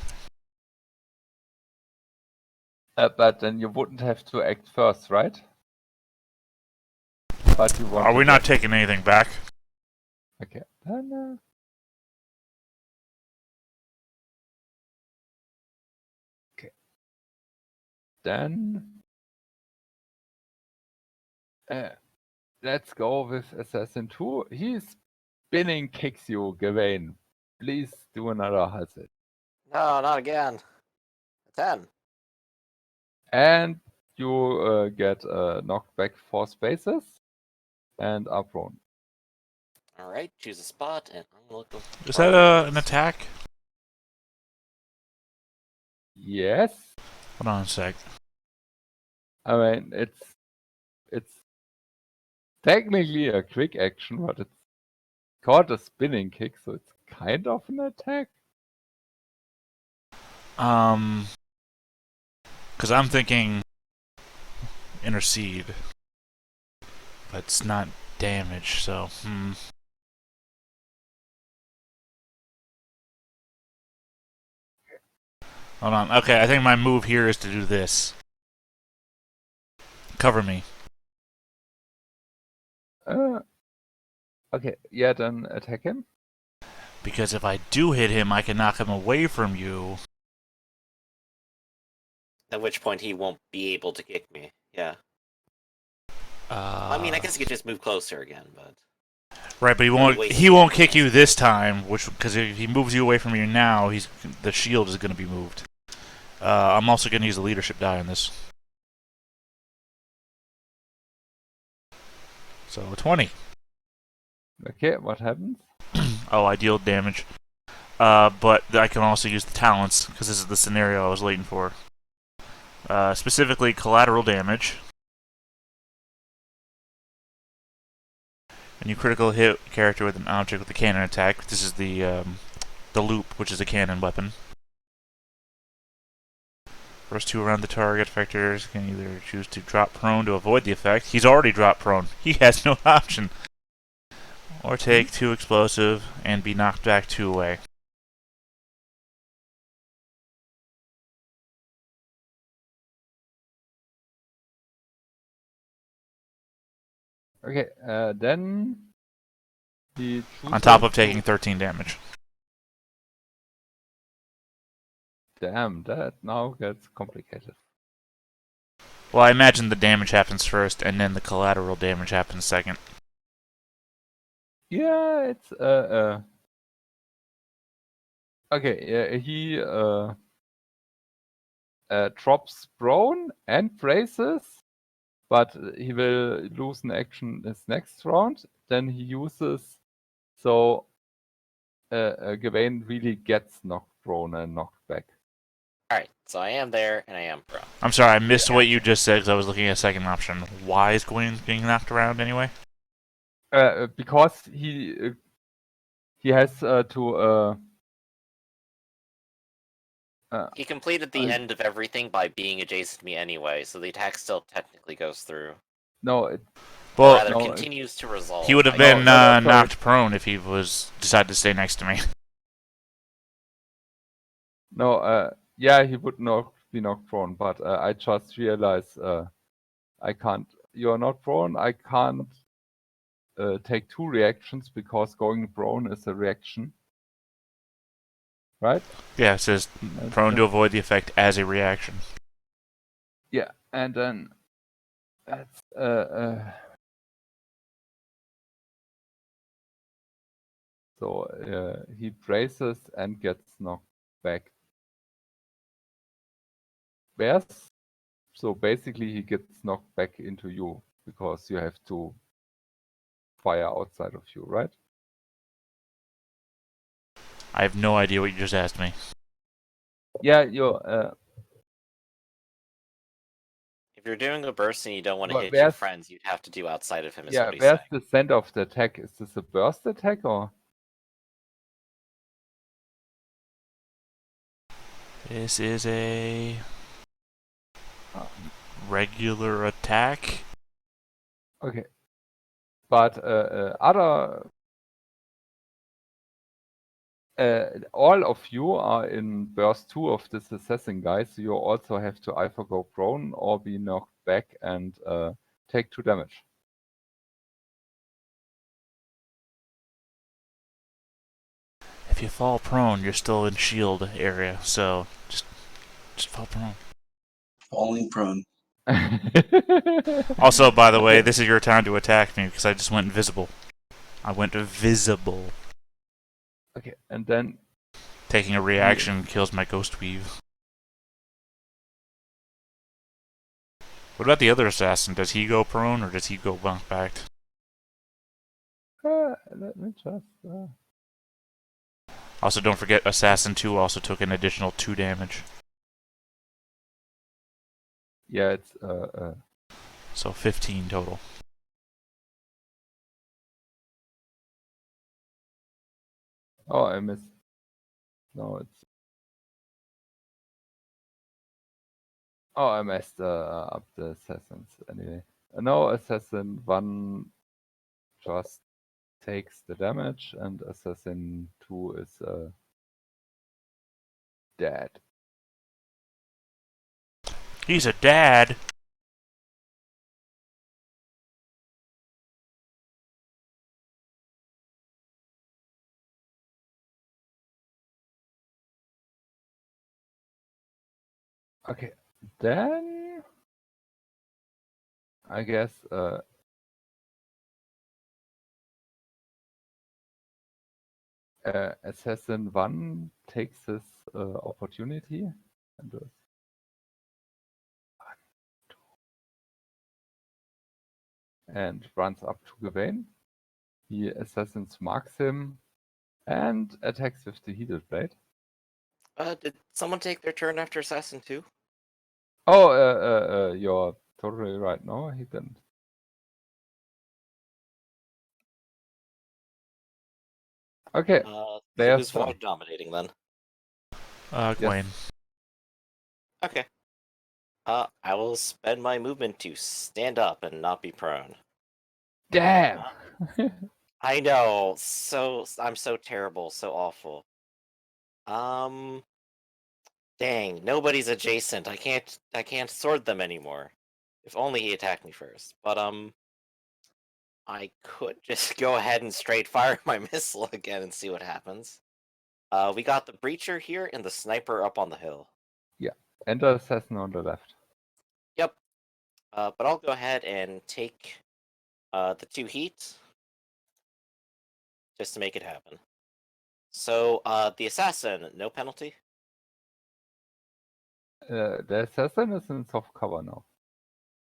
But then you wouldn't have to act first, right? But you want. Are we not taking anything back? Okay. Then. Okay. Then. Let's go with Assassin 2. He's spinning kicks you, Gawain. Please do another hull save. No, not again. A 10. And you get knocked back 4 spaces and are prone. Alright, choose a spot, and I'm looking. Is that an attack? Yes. Hold on a sec. I mean, it's technically a quick action, but it's called a spinning kick, so it's kind of an attack. Because I'm thinking intercede, but it's not damage, so Hold on. Okay, I think my move here is to do this. Cover me. Okay, yeah, then attack him. Because if I do hit him, I can knock him away from you. At which point he won't be able to kick me. Yeah. I mean, I guess he could just move closer again, but... Right, but he won't kick you this time, because if he moves you away from you now, the shield is going to be moved. I'm also going to use the leadership die on this. So 20. Okay, what happens? Oh, I deal damage. But I can also use the talents, because this is the scenario I was waiting for. Specifically, collateral damage. And you critical hit character with an object with a cannon attack. This is the loop, which is a cannon weapon. First 2 around the target effectors can either choose to drop prone to avoid the effect. He's already dropped prone. He has no option. Or take 2 explosive and be knocked back 2 away. Okay, then he On top chooses of taking to- 13 damage. Damn, that now gets complicated. Well, I imagine the damage happens first, and then the collateral damage happens second. Yeah, it's okay. Yeah, he drops prone and braces, but he will lose an action his next round. Then he uses so Gawain really gets knocked prone and knocked back. Alright, so I am there and I am prone. I'm sorry, I missed what you just said because I was looking at a second option. Why is Gawain being knocked around anyway? Because he has to He completed the I- end of everything by being adjacent to me anyway, so the attack still technically goes through. no, Or Well, rather, no, continues to resolve. he would have I been no, sorry. knocked prone if he was decided to stay next to me. no, yeah, he would not be knocked prone, but I just realized I can't. You are not prone. I can't take two reactions because going prone is a reaction, right? Yeah, it says And prone to then- avoid the effect as a reaction. Yeah, and then that's so he braces and gets knocked back. Bears. So basically, he gets knocked back into you because you have to fire outside of you, right? I have no idea what you just asked me. Yeah, you're. If you're doing a burst and you don't want to But hit your where's- friends, you'd have to do outside of him, is Yeah, what he's where's saying. the center of the attack? Is this a burst attack or? This is a Uh, regular attack. Okay. But other. All of you are in burst 2 of this assassin guy, so you also have to either go prone or be knocked back and take 2 damage. If you fall prone, you're still in shield area, so just fall prone. Falling prone. Also, by the way, this is your time to attack me because I just went invisible. I went visible. Okay, and then Taking a reaction kills my ghost weave. What about the other assassin? Does he go prone or does he go back? let me just. Also, don't forget, Assassin 2 also took an additional 2 damage. Yeah, it's So 15 total. Oh, I missed. No, it's. Oh, I messed up the assassins anyway. No, assassin 1 just takes the damage, and assassin 2 is dead. He's a dad. Okay, then I guess assassin 1 takes his opportunity and does 1, 2, and runs up to Gawain. He assassins marks him and attacks with the heated blade. Did someone take their turn after Assassin 2? Oh, you're totally right. No, he didn't. Okay, So There's who's some. void dominating then? Gwen. Okay. I will spend my movement to stand up and not be prone. Damn. I know, I'm so terrible, so awful. Dang, nobody's adjacent. I can't sword them anymore. If only he attacked me first. But I could just go ahead and straight fire my missile again and see what happens. We got the breacher here and the sniper up on the hill. And the assassin on the left. Yep. But I'll go ahead and take the 2 heat just to make it happen. So the assassin, no penalty. The assassin is in soft cover now.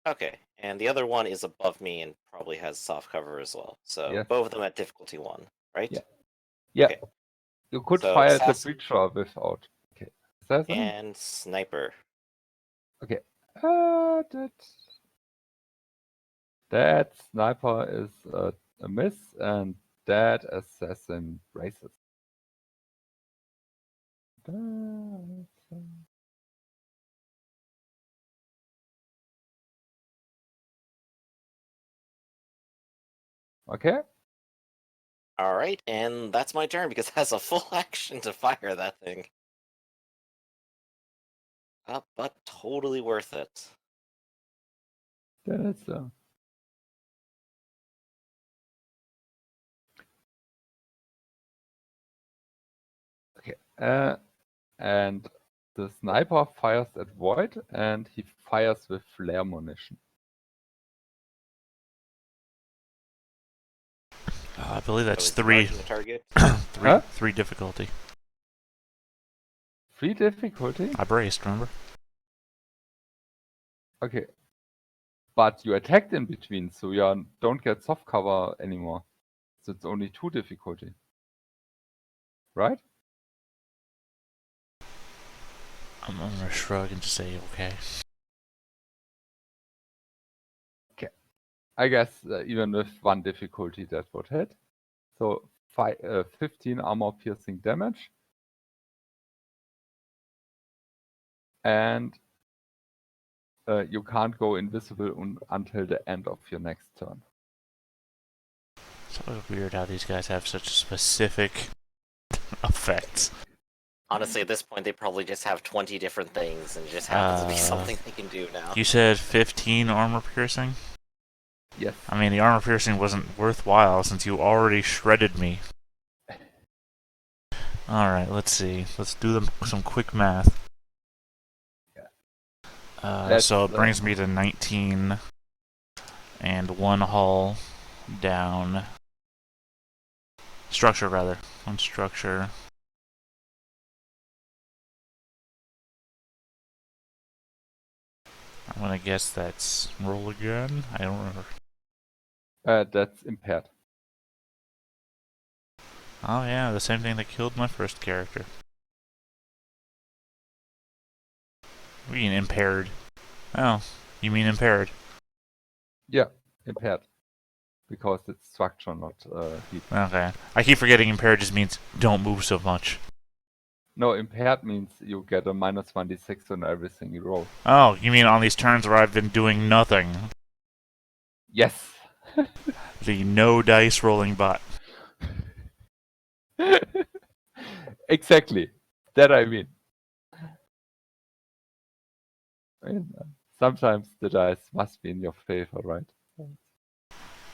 Okay, and the other one is above me and probably has soft cover as well. So Yes. both of them at difficulty 1, right? Yeah. Yeah. Okay. You could So fire the assassin breacher without. Okay. Assassin? and sniper. Okay. That sniper is a miss, and that assassin races. Okay. All right, and that's my turn because it has a full action to fire that thing. But totally worth it. That's okay. And the sniper fires at Void, and he fires with flare munition. I believe that's So it's 3. marking the target. Huh? 3 difficulty. 3 difficulty? I braced, remember? Okay. But you attacked in between, so you don't get soft cover anymore. So it's only 2 difficulty. Right? I'm gonna shrug and just say okay. I guess even with 1 difficulty that would hit. So 15 armor piercing damage. And you can't go invisible until the end of your next turn. It's always weird how these guys have such specific effects. Honestly, at this point, they probably just have 20 different things, and it just happens to be something they can do now. You said 15 armor piercing? Yes. I mean, the armor piercing wasn't worthwhile since you already shredded me. Alright, let's see. Let's do some quick math. So it brings me to 19 and 1 hull down. Structure, rather. 1 structure. I'm gonna guess that's roll again. I don't remember. That's impaired. Oh yeah, the same thing that killed my first character. What do you mean impaired? Oh, you mean impaired? Yeah, impaired. Because it's structure, not heat. Okay. I keep forgetting impaired just means don't move so much. No, impaired means you get a minus 1d6 on everything you roll. Oh, you mean on these turns where I've been doing nothing? Yes! The no dice rolling bot. Exactly. That I mean. Sometimes the dice must be in your favor, right?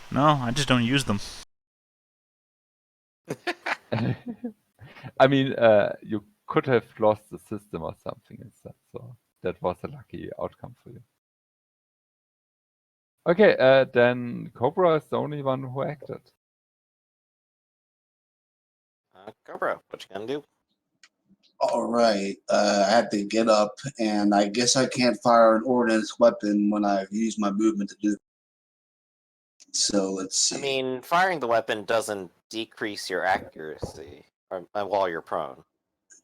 No, I just don't use them. I mean, you could have lost the system or something instead, so that was a lucky outcome for you. Okay, then Cobra is the only one who acted. Cobra, what you gonna do? All right. I had to get up, and I guess I can't fire an ordnance weapon when I've used my movement to do it. So let's see. I mean, firing the weapon doesn't decrease your accuracy while you're prone.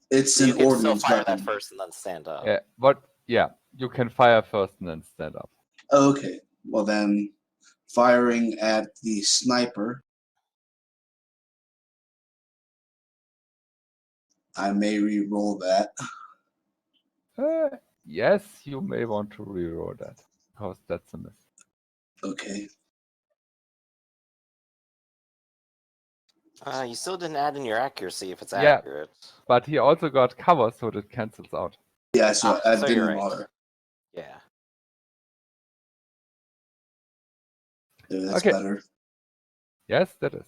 It's So you an can still ordnance fire weapon. that first and then stand up. Yeah, you can fire first and then stand up. Okay. Well then, firing at the sniper. I may re-roll that. Yes, you may want to reroll that, because that's a miss. Okay. You still didn't add in your accuracy if it's Yeah. accurate. But he also got cover, so that cancels out. Yeah, so I so didn't you're right. bother. Yeah. Yeah, that's Okay. better. Yes, that is.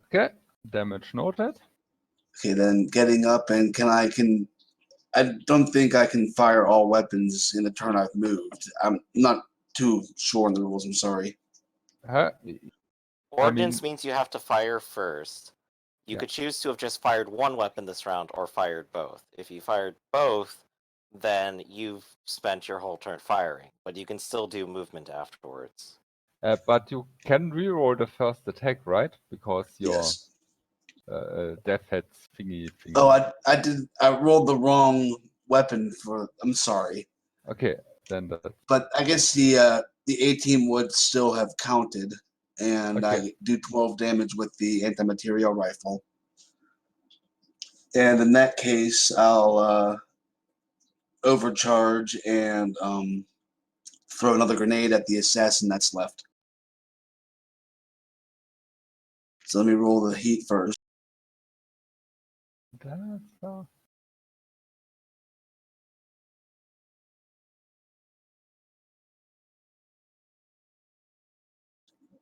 Okay, damage noted. Okay, then getting up and I don't think I can fire all weapons in the turn I've moved. I'm not too sure on the rules. I'm sorry. Huh? Ordnance means you have to fire first. You Yeah. could choose to have just fired one weapon this round or fired both. If you fired both, then you've spent your whole turn firing, but you can still do movement afterwards. But you can reroll the first attack, right? Because your Yes. death head's thingy. Oh, I rolled the wrong weapon for. I'm sorry, Okay, then that's but I guess the A team would still have counted, and okay. I do 12 damage with the anti-material rifle. And in that case, I'll overcharge and throw another grenade at the assassin that's left. So let me roll the heat first. That's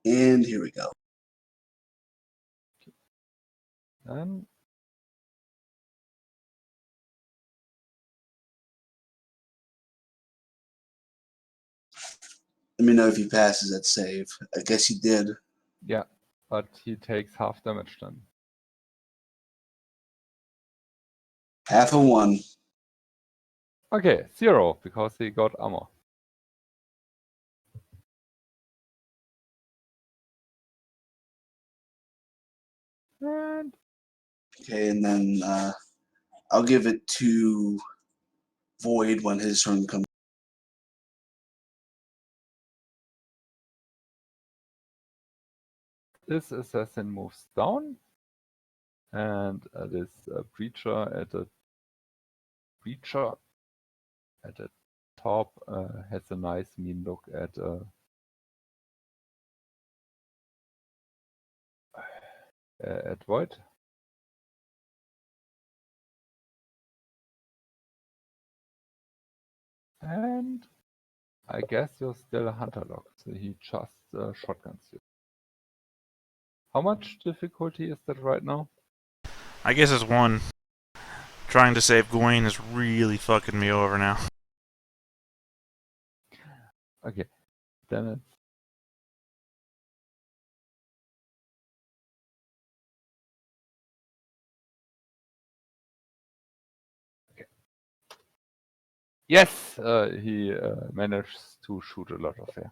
And here we go. then Let me know if he passes that save. I guess he did. yeah, but he takes half damage then. Half a 1. Okay, 0 because he got armor. And Okay, and then I'll give it to Void when his turn comes. this assassin moves down, and this breacher at the top has a nice mean look at Void. And I guess you're still a hunter lock, so he just shotguns you. How much difficulty is that right now? I guess it's 1. Trying to save Gawain is really fucking me over now. Okay, then it's yes. He manages to shoot a lot of air.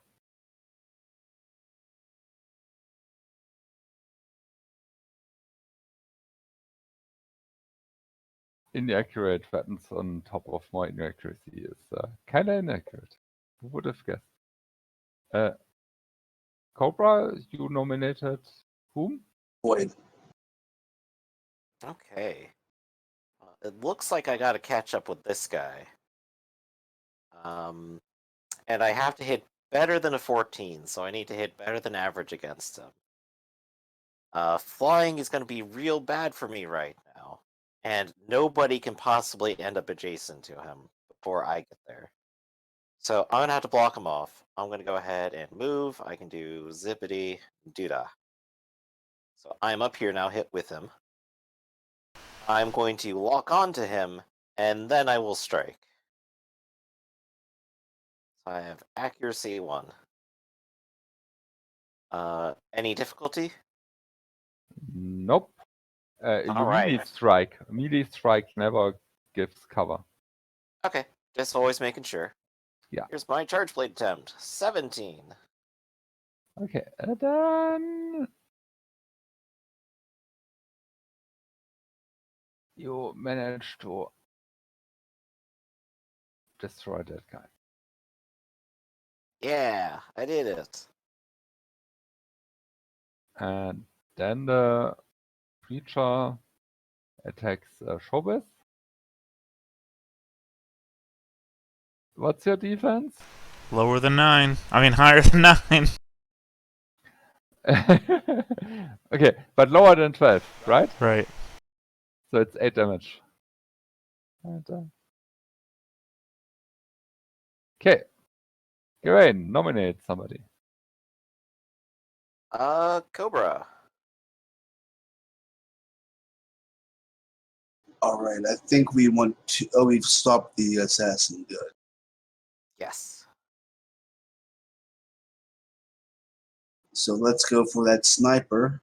Inaccurate weapons on top of more inaccuracy is kind of inaccurate. Who would have guessed? Cobra, you nominated whom? Void. Okay. It looks like I gotta catch up with this guy. And I have to hit better than a 14, so I need to hit better than average against him. Flying is gonna be real bad for me right now, and nobody can possibly end up adjacent to him before I get there. So I'm gonna have to block him off. I'm gonna go ahead and move. I can do zippity doodah. So I'm up here now, hit with him. I'm going to lock onto him, and then I will strike. So I have accuracy 1. Any difficulty? Nope. You All melee right. strike. Melee strike never gives cover. Okay, just always making sure. Yeah. Here's my charge blade attempt. 17. Okay, and then you manage to destroy that guy. Yeah, I did it. And then the creature attacks Shobis. What's your defense? Lower than 9. I mean, higher than 9. Okay, but lower than 12, right? Right. So it's 8 damage. And, okay. Geraint, nominate somebody. Cobra. All right, I think we want to. Oh, we've stopped the assassin. Good. Yes. So let's go for that sniper.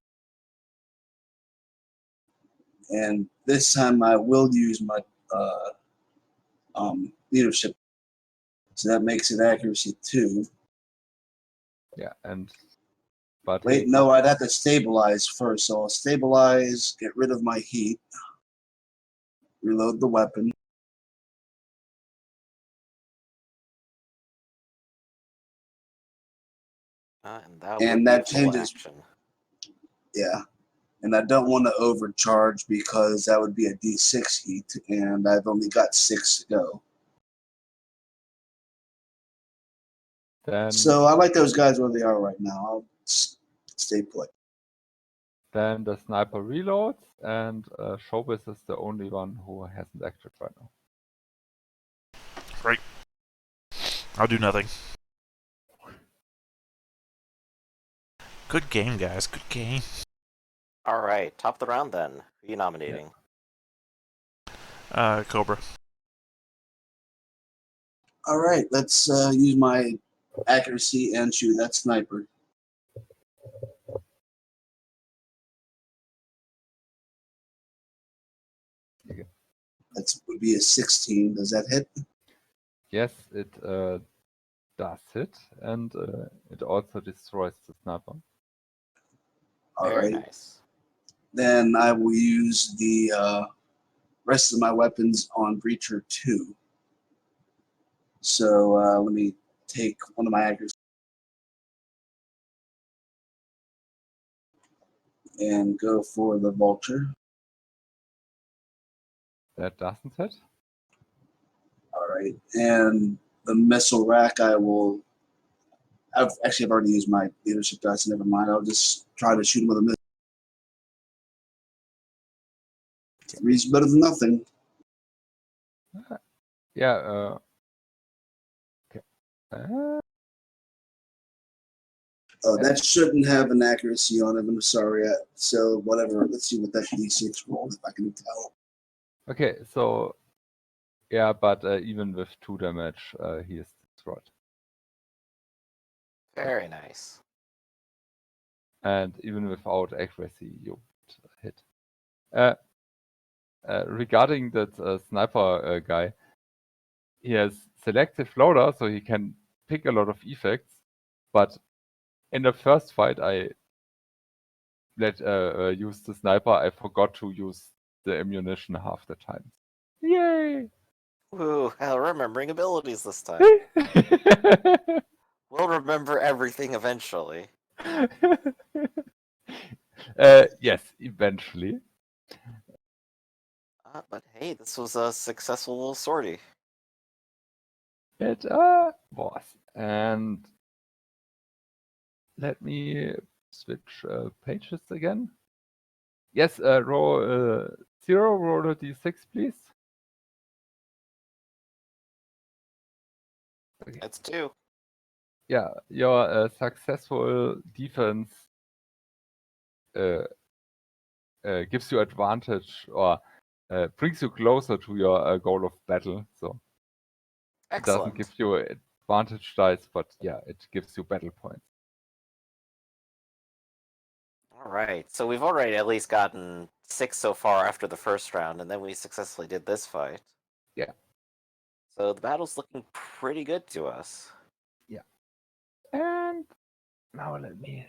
And this time I will use my leadership. So that makes it accuracy 2. Yeah, and but Wait, no, I'd have to stabilize first. So I'll stabilize, get rid of my heat, reload the weapon. And that And would be that a full changes- action. Yeah. And I don't want to overcharge because that would be a D6 heat, and I've only got 6 to go. then So I like those guys where they are right now. I'll stay put. then the sniper reloads, and Showbiz is the only one who hasn't acted right now. Right. I'll do nothing. Good game, guys. Good game. All right, top of the round then. Who are you nominating? Cobra. All right, let's use my accuracy and shoot that sniper. Okay. That would be a 16. Does that hit? Yes, it does hit, and it also destroys the sniper. All Very right. nice. Then I will use the rest of my weapons on Breacher 2. So let me take one of my accuracy and go for the Vulture. That doesn't hit. All right. And the missile rack, I've already used my leadership dice. Never mind. I'll just try to shoot him with a missile. Three's better than nothing. Yeah. Okay. Oh, that shouldn't have an accuracy on it. I'm sorry. So whatever. Let's see what that D6 rolled, if I can tell. Okay, so yeah, but even with 2 damage, he is destroyed. Very nice. And even without accuracy, you would hit. Regarding that sniper guy, he has selective loader, so he can pick a lot of effects. But in the first fight, I used the sniper. I forgot to use the ammunition half the time. Yay! Ooh, remembering abilities this time. We'll remember everything eventually. Yes, eventually. But hey, this was a successful little sortie. It was. And let me switch pages again. Yes, roll 0, roll a d6, please. Okay. That's 2. Yeah, your successful defense gives you advantage or brings you closer to your goal of battle. So it Excellent. doesn't give you advantage dice, but yeah, it gives you battle points. All right, so we've already at least gotten 6 so far after the first round, and then we successfully did this fight. Yeah. So the battle's looking pretty good to us. Yeah. And now let me.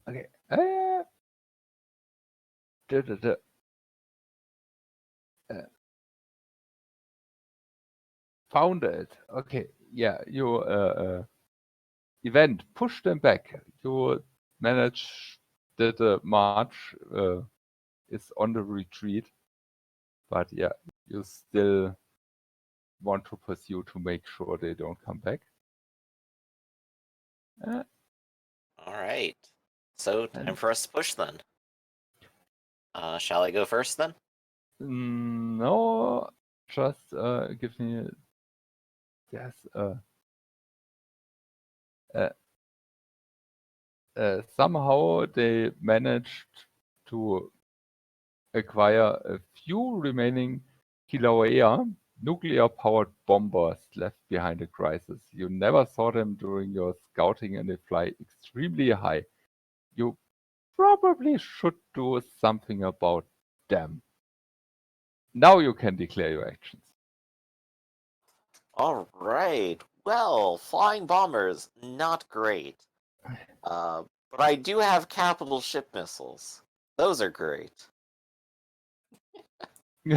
Okay. Found it. Okay. Yeah. You event push them back. You manage that the march is on the retreat, but yeah, you still want to pursue to make sure they don't come back. All right, so time for us to push then. Shall I go first then? No, just give me. Yes. Somehow they managed to acquire a few remaining Kilauea nuclear-powered bombers left behind the crisis. You never saw them during your scouting and they fly extremely high. You probably should do something about them. Now you can declare your actions. All right. Well, flying bombers, not great. But I do have capital ship missiles. Those are great. And you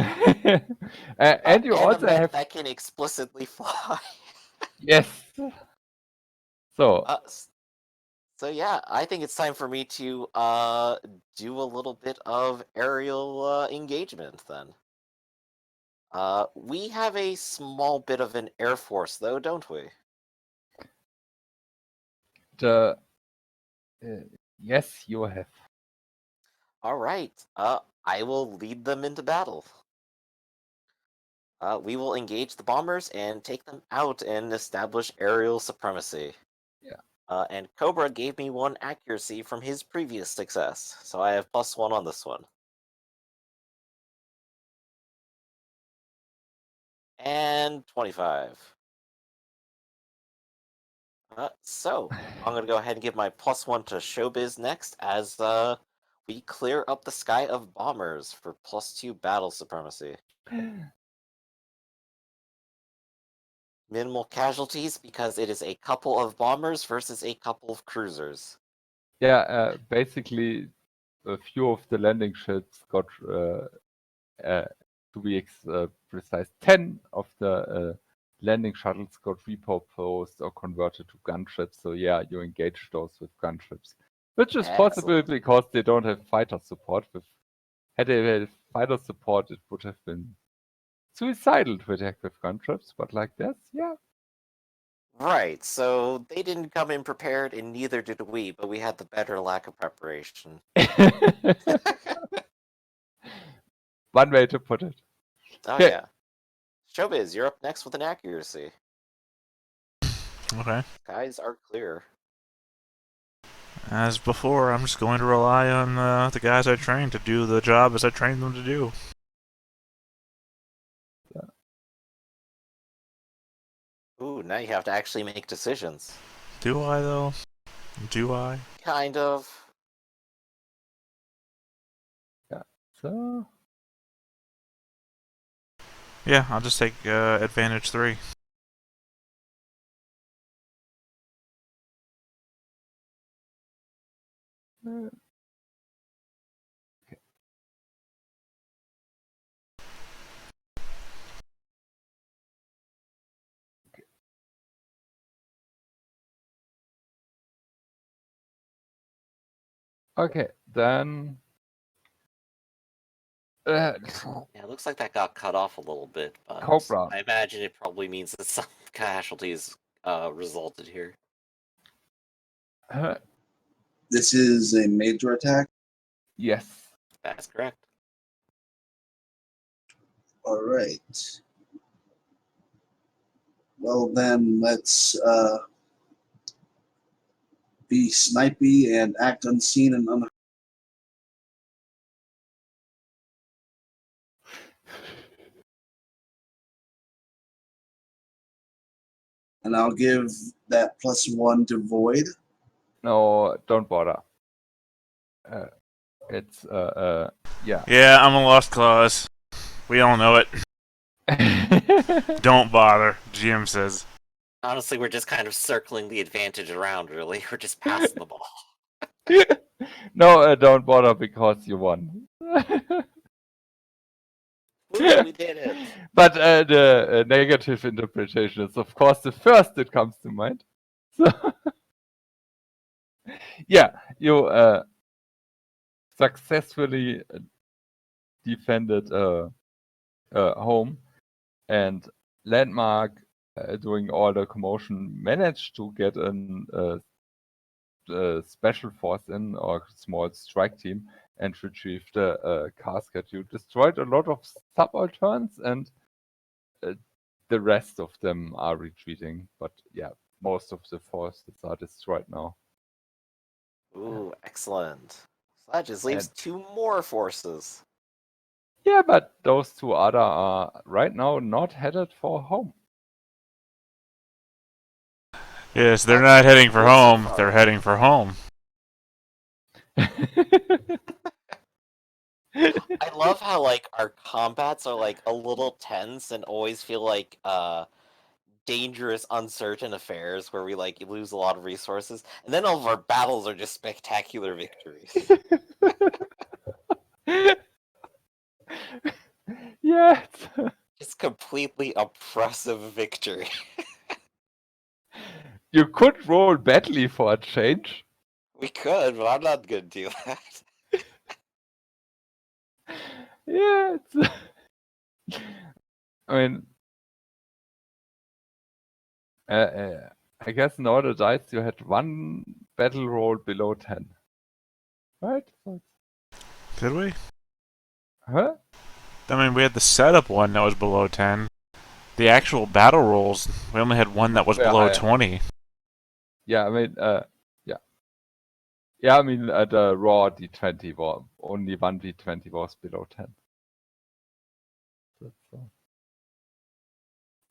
and a also mech have that can explicitly fly. yes. So So yeah, I think it's time for me to do a little bit of aerial engagement then. We have a small bit of an air force though, don't we? the yes, you have. All right. I will lead them into battle. We will engage the bombers and take them out and establish aerial supremacy. Yeah. And Cobra gave me 1 accuracy from his previous success, so I have +1 on this one. And 25. So, I'm going to go ahead and give my +1 to Showbiz next as we clear up the sky of bombers for +2 battle supremacy. Minimal casualties because it is a couple of bombers versus a couple of cruisers. Yeah, basically, a few of the landing ships got, to be precise, 10 of the landing shuttles got repurposed or converted to gunships. So yeah, you engage those with gunships, which is possible Excellent. because they don't have fighter support. Had they had fighter support, it would have been suicidal to attack with gunships. But like this, yeah. Right, so they didn't come in prepared, and neither did we, but we had the better lack of preparation. One way to put it. Oh Okay. yeah. Showbiz, you're up next with an accuracy. Okay. Skies are clear. As before, I'm just going to rely on the guys I trained to do the job as I trained them to do. Ooh, now you have to actually make decisions. Do I, though? Do I? Kind of. So Yeah, I'll just take advantage 3. okay, then Yeah, it looks like that got cut off a little bit, but Cobra. I imagine it probably means that some casualties resulted here. This is a major attack. Yes. That's correct. All right. Well, then let's be snipey and act unseen and and I'll give that +1 to Void. No, don't bother. It's yeah. Yeah, I'm a lost cause. We all know it. Don't bother, GM says. Honestly, we're just kind of circling the advantage around, really. We're just passing the ball. No, don't bother because you won. Ooh, we did it. But the negative interpretation is, of course, the first that comes to mind. So, yeah, you successfully defended home, and Landmark, doing all the commotion, managed to get an special force in or small strike team and retrieve the casket. You destroyed a lot of subalterns, and the rest of them are retreating. But yeah, most of the forces are destroyed now. Ooh, excellent. So that just leaves And 2 more forces. yeah, but those 2 other are right now not headed for home. Yes, they're I'm not heading for good so home. far. They're heading for home. I love how like our combats are like a little tense and always feel like dangerous, uncertain affairs where we like lose a lot of resources, and then all of our battles are just spectacular victories. Yes. Just completely oppressive victory. You could roll badly for a change. We could, but I'm not gonna do that. Yeah, I mean, I guess in all the dice you had 1 battle roll below 10. Right? So Did we? huh? I mean, we had the setup one that was below 10. The actual battle rolls, we only had one that was Were below higher. 20. Yeah, I mean, yeah. Yeah, I mean, the raw D20 was only 1 D20 was below 10. That's,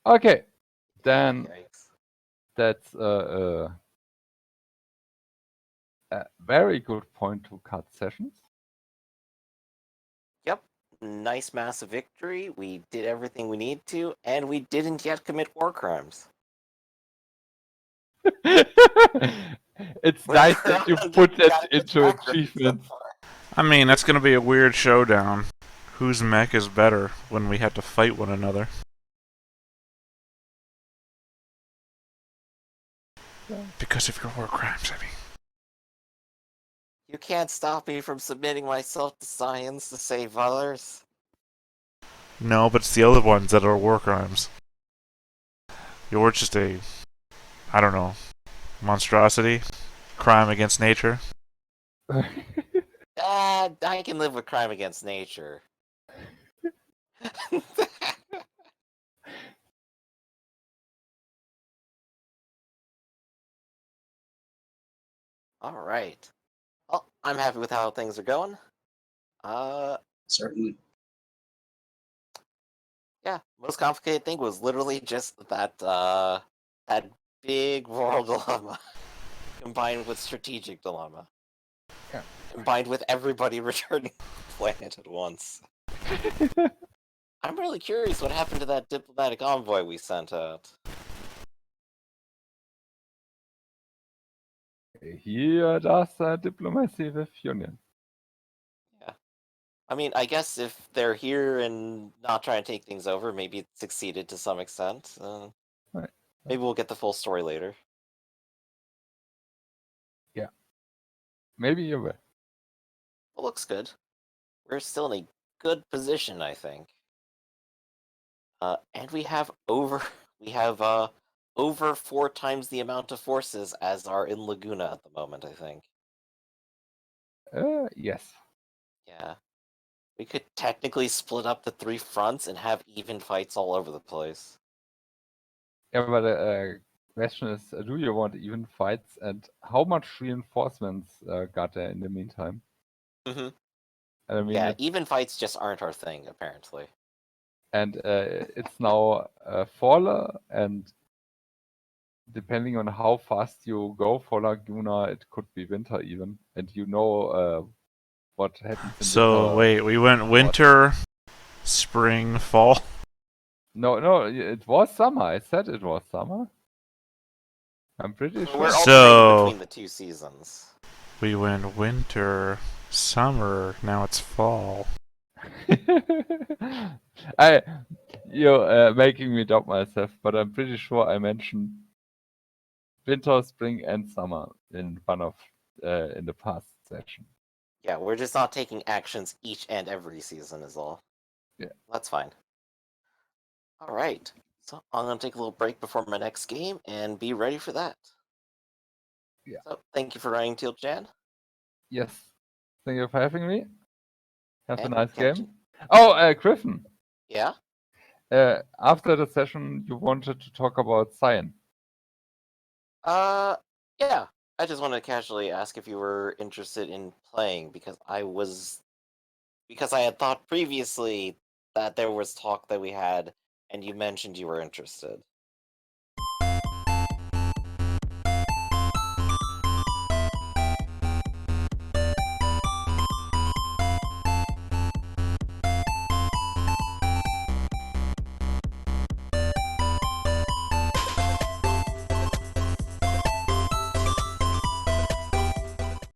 okay, then Yikes. that's a very good point to cut sessions. Yep. Nice massive victory. We did everything we need to, and we didn't yet commit war crimes. It's We're nice that you on put got that a good into track record so achievement. far. I mean, that's going to be a weird showdown. Whose mech is better when we have to fight one another? Because of your war crimes, I mean. You can't stop me from submitting myself to science to save others. No, but it's the other ones that are war crimes. You're just a, I don't know, monstrosity? Crime against nature? I can live with crime against nature. All right. Well, I'm happy with how things are going. Certainly. Yeah, most complicated thing was literally just that big moral dilemma combined with strategic dilemma. Yeah. Combined with everybody returning to the planet at once. I'm really curious what happened to that diplomatic envoy we sent out. He does diplomacy with Union. Yeah. I mean, I guess if they're here and not trying to take things over, maybe it succeeded to some extent. Right. Maybe we'll get the full story later. Yeah. Maybe you will. It looks good. We're still in a good position, I think. And we have over 4 times the amount of forces as are in Laguna at the moment, I think. Yes. Yeah. We could technically split up the 3 fronts and have even fights all over the place. Yeah, but the question is, do you want even fights, and how much reinforcements got there in the meantime? Mm-hmm. And I mean, Yeah, even fights just aren't our thing, apparently. and it's now fall, and depending on how fast you go for Laguna, it could be winter even, and you know what happens in So, winter. wait, we went winter, spring, fall? No, it was summer. I said it was summer. I'm pretty So sure. we're So- alternating between the 2 seasons. We went winter, summer, now it's fall. You're making me doubt myself, but I'm pretty sure I mentioned winter, spring, and summer in one of in the past session. Yeah, we're just not taking actions each and every season is all. Yeah. That's fine. Alright. So I'm gonna take a little break before my next game and be ready for that. So, thank you for running Teal Jan. Yes. Thank you for having me. Have a And nice catch game. Oh, Griffin. Yeah? After the session, you wanted to talk about Cyan. Yeah. I just wanted to casually ask if you were interested in playing because I had thought previously that there was talk that we had and you mentioned you were interested.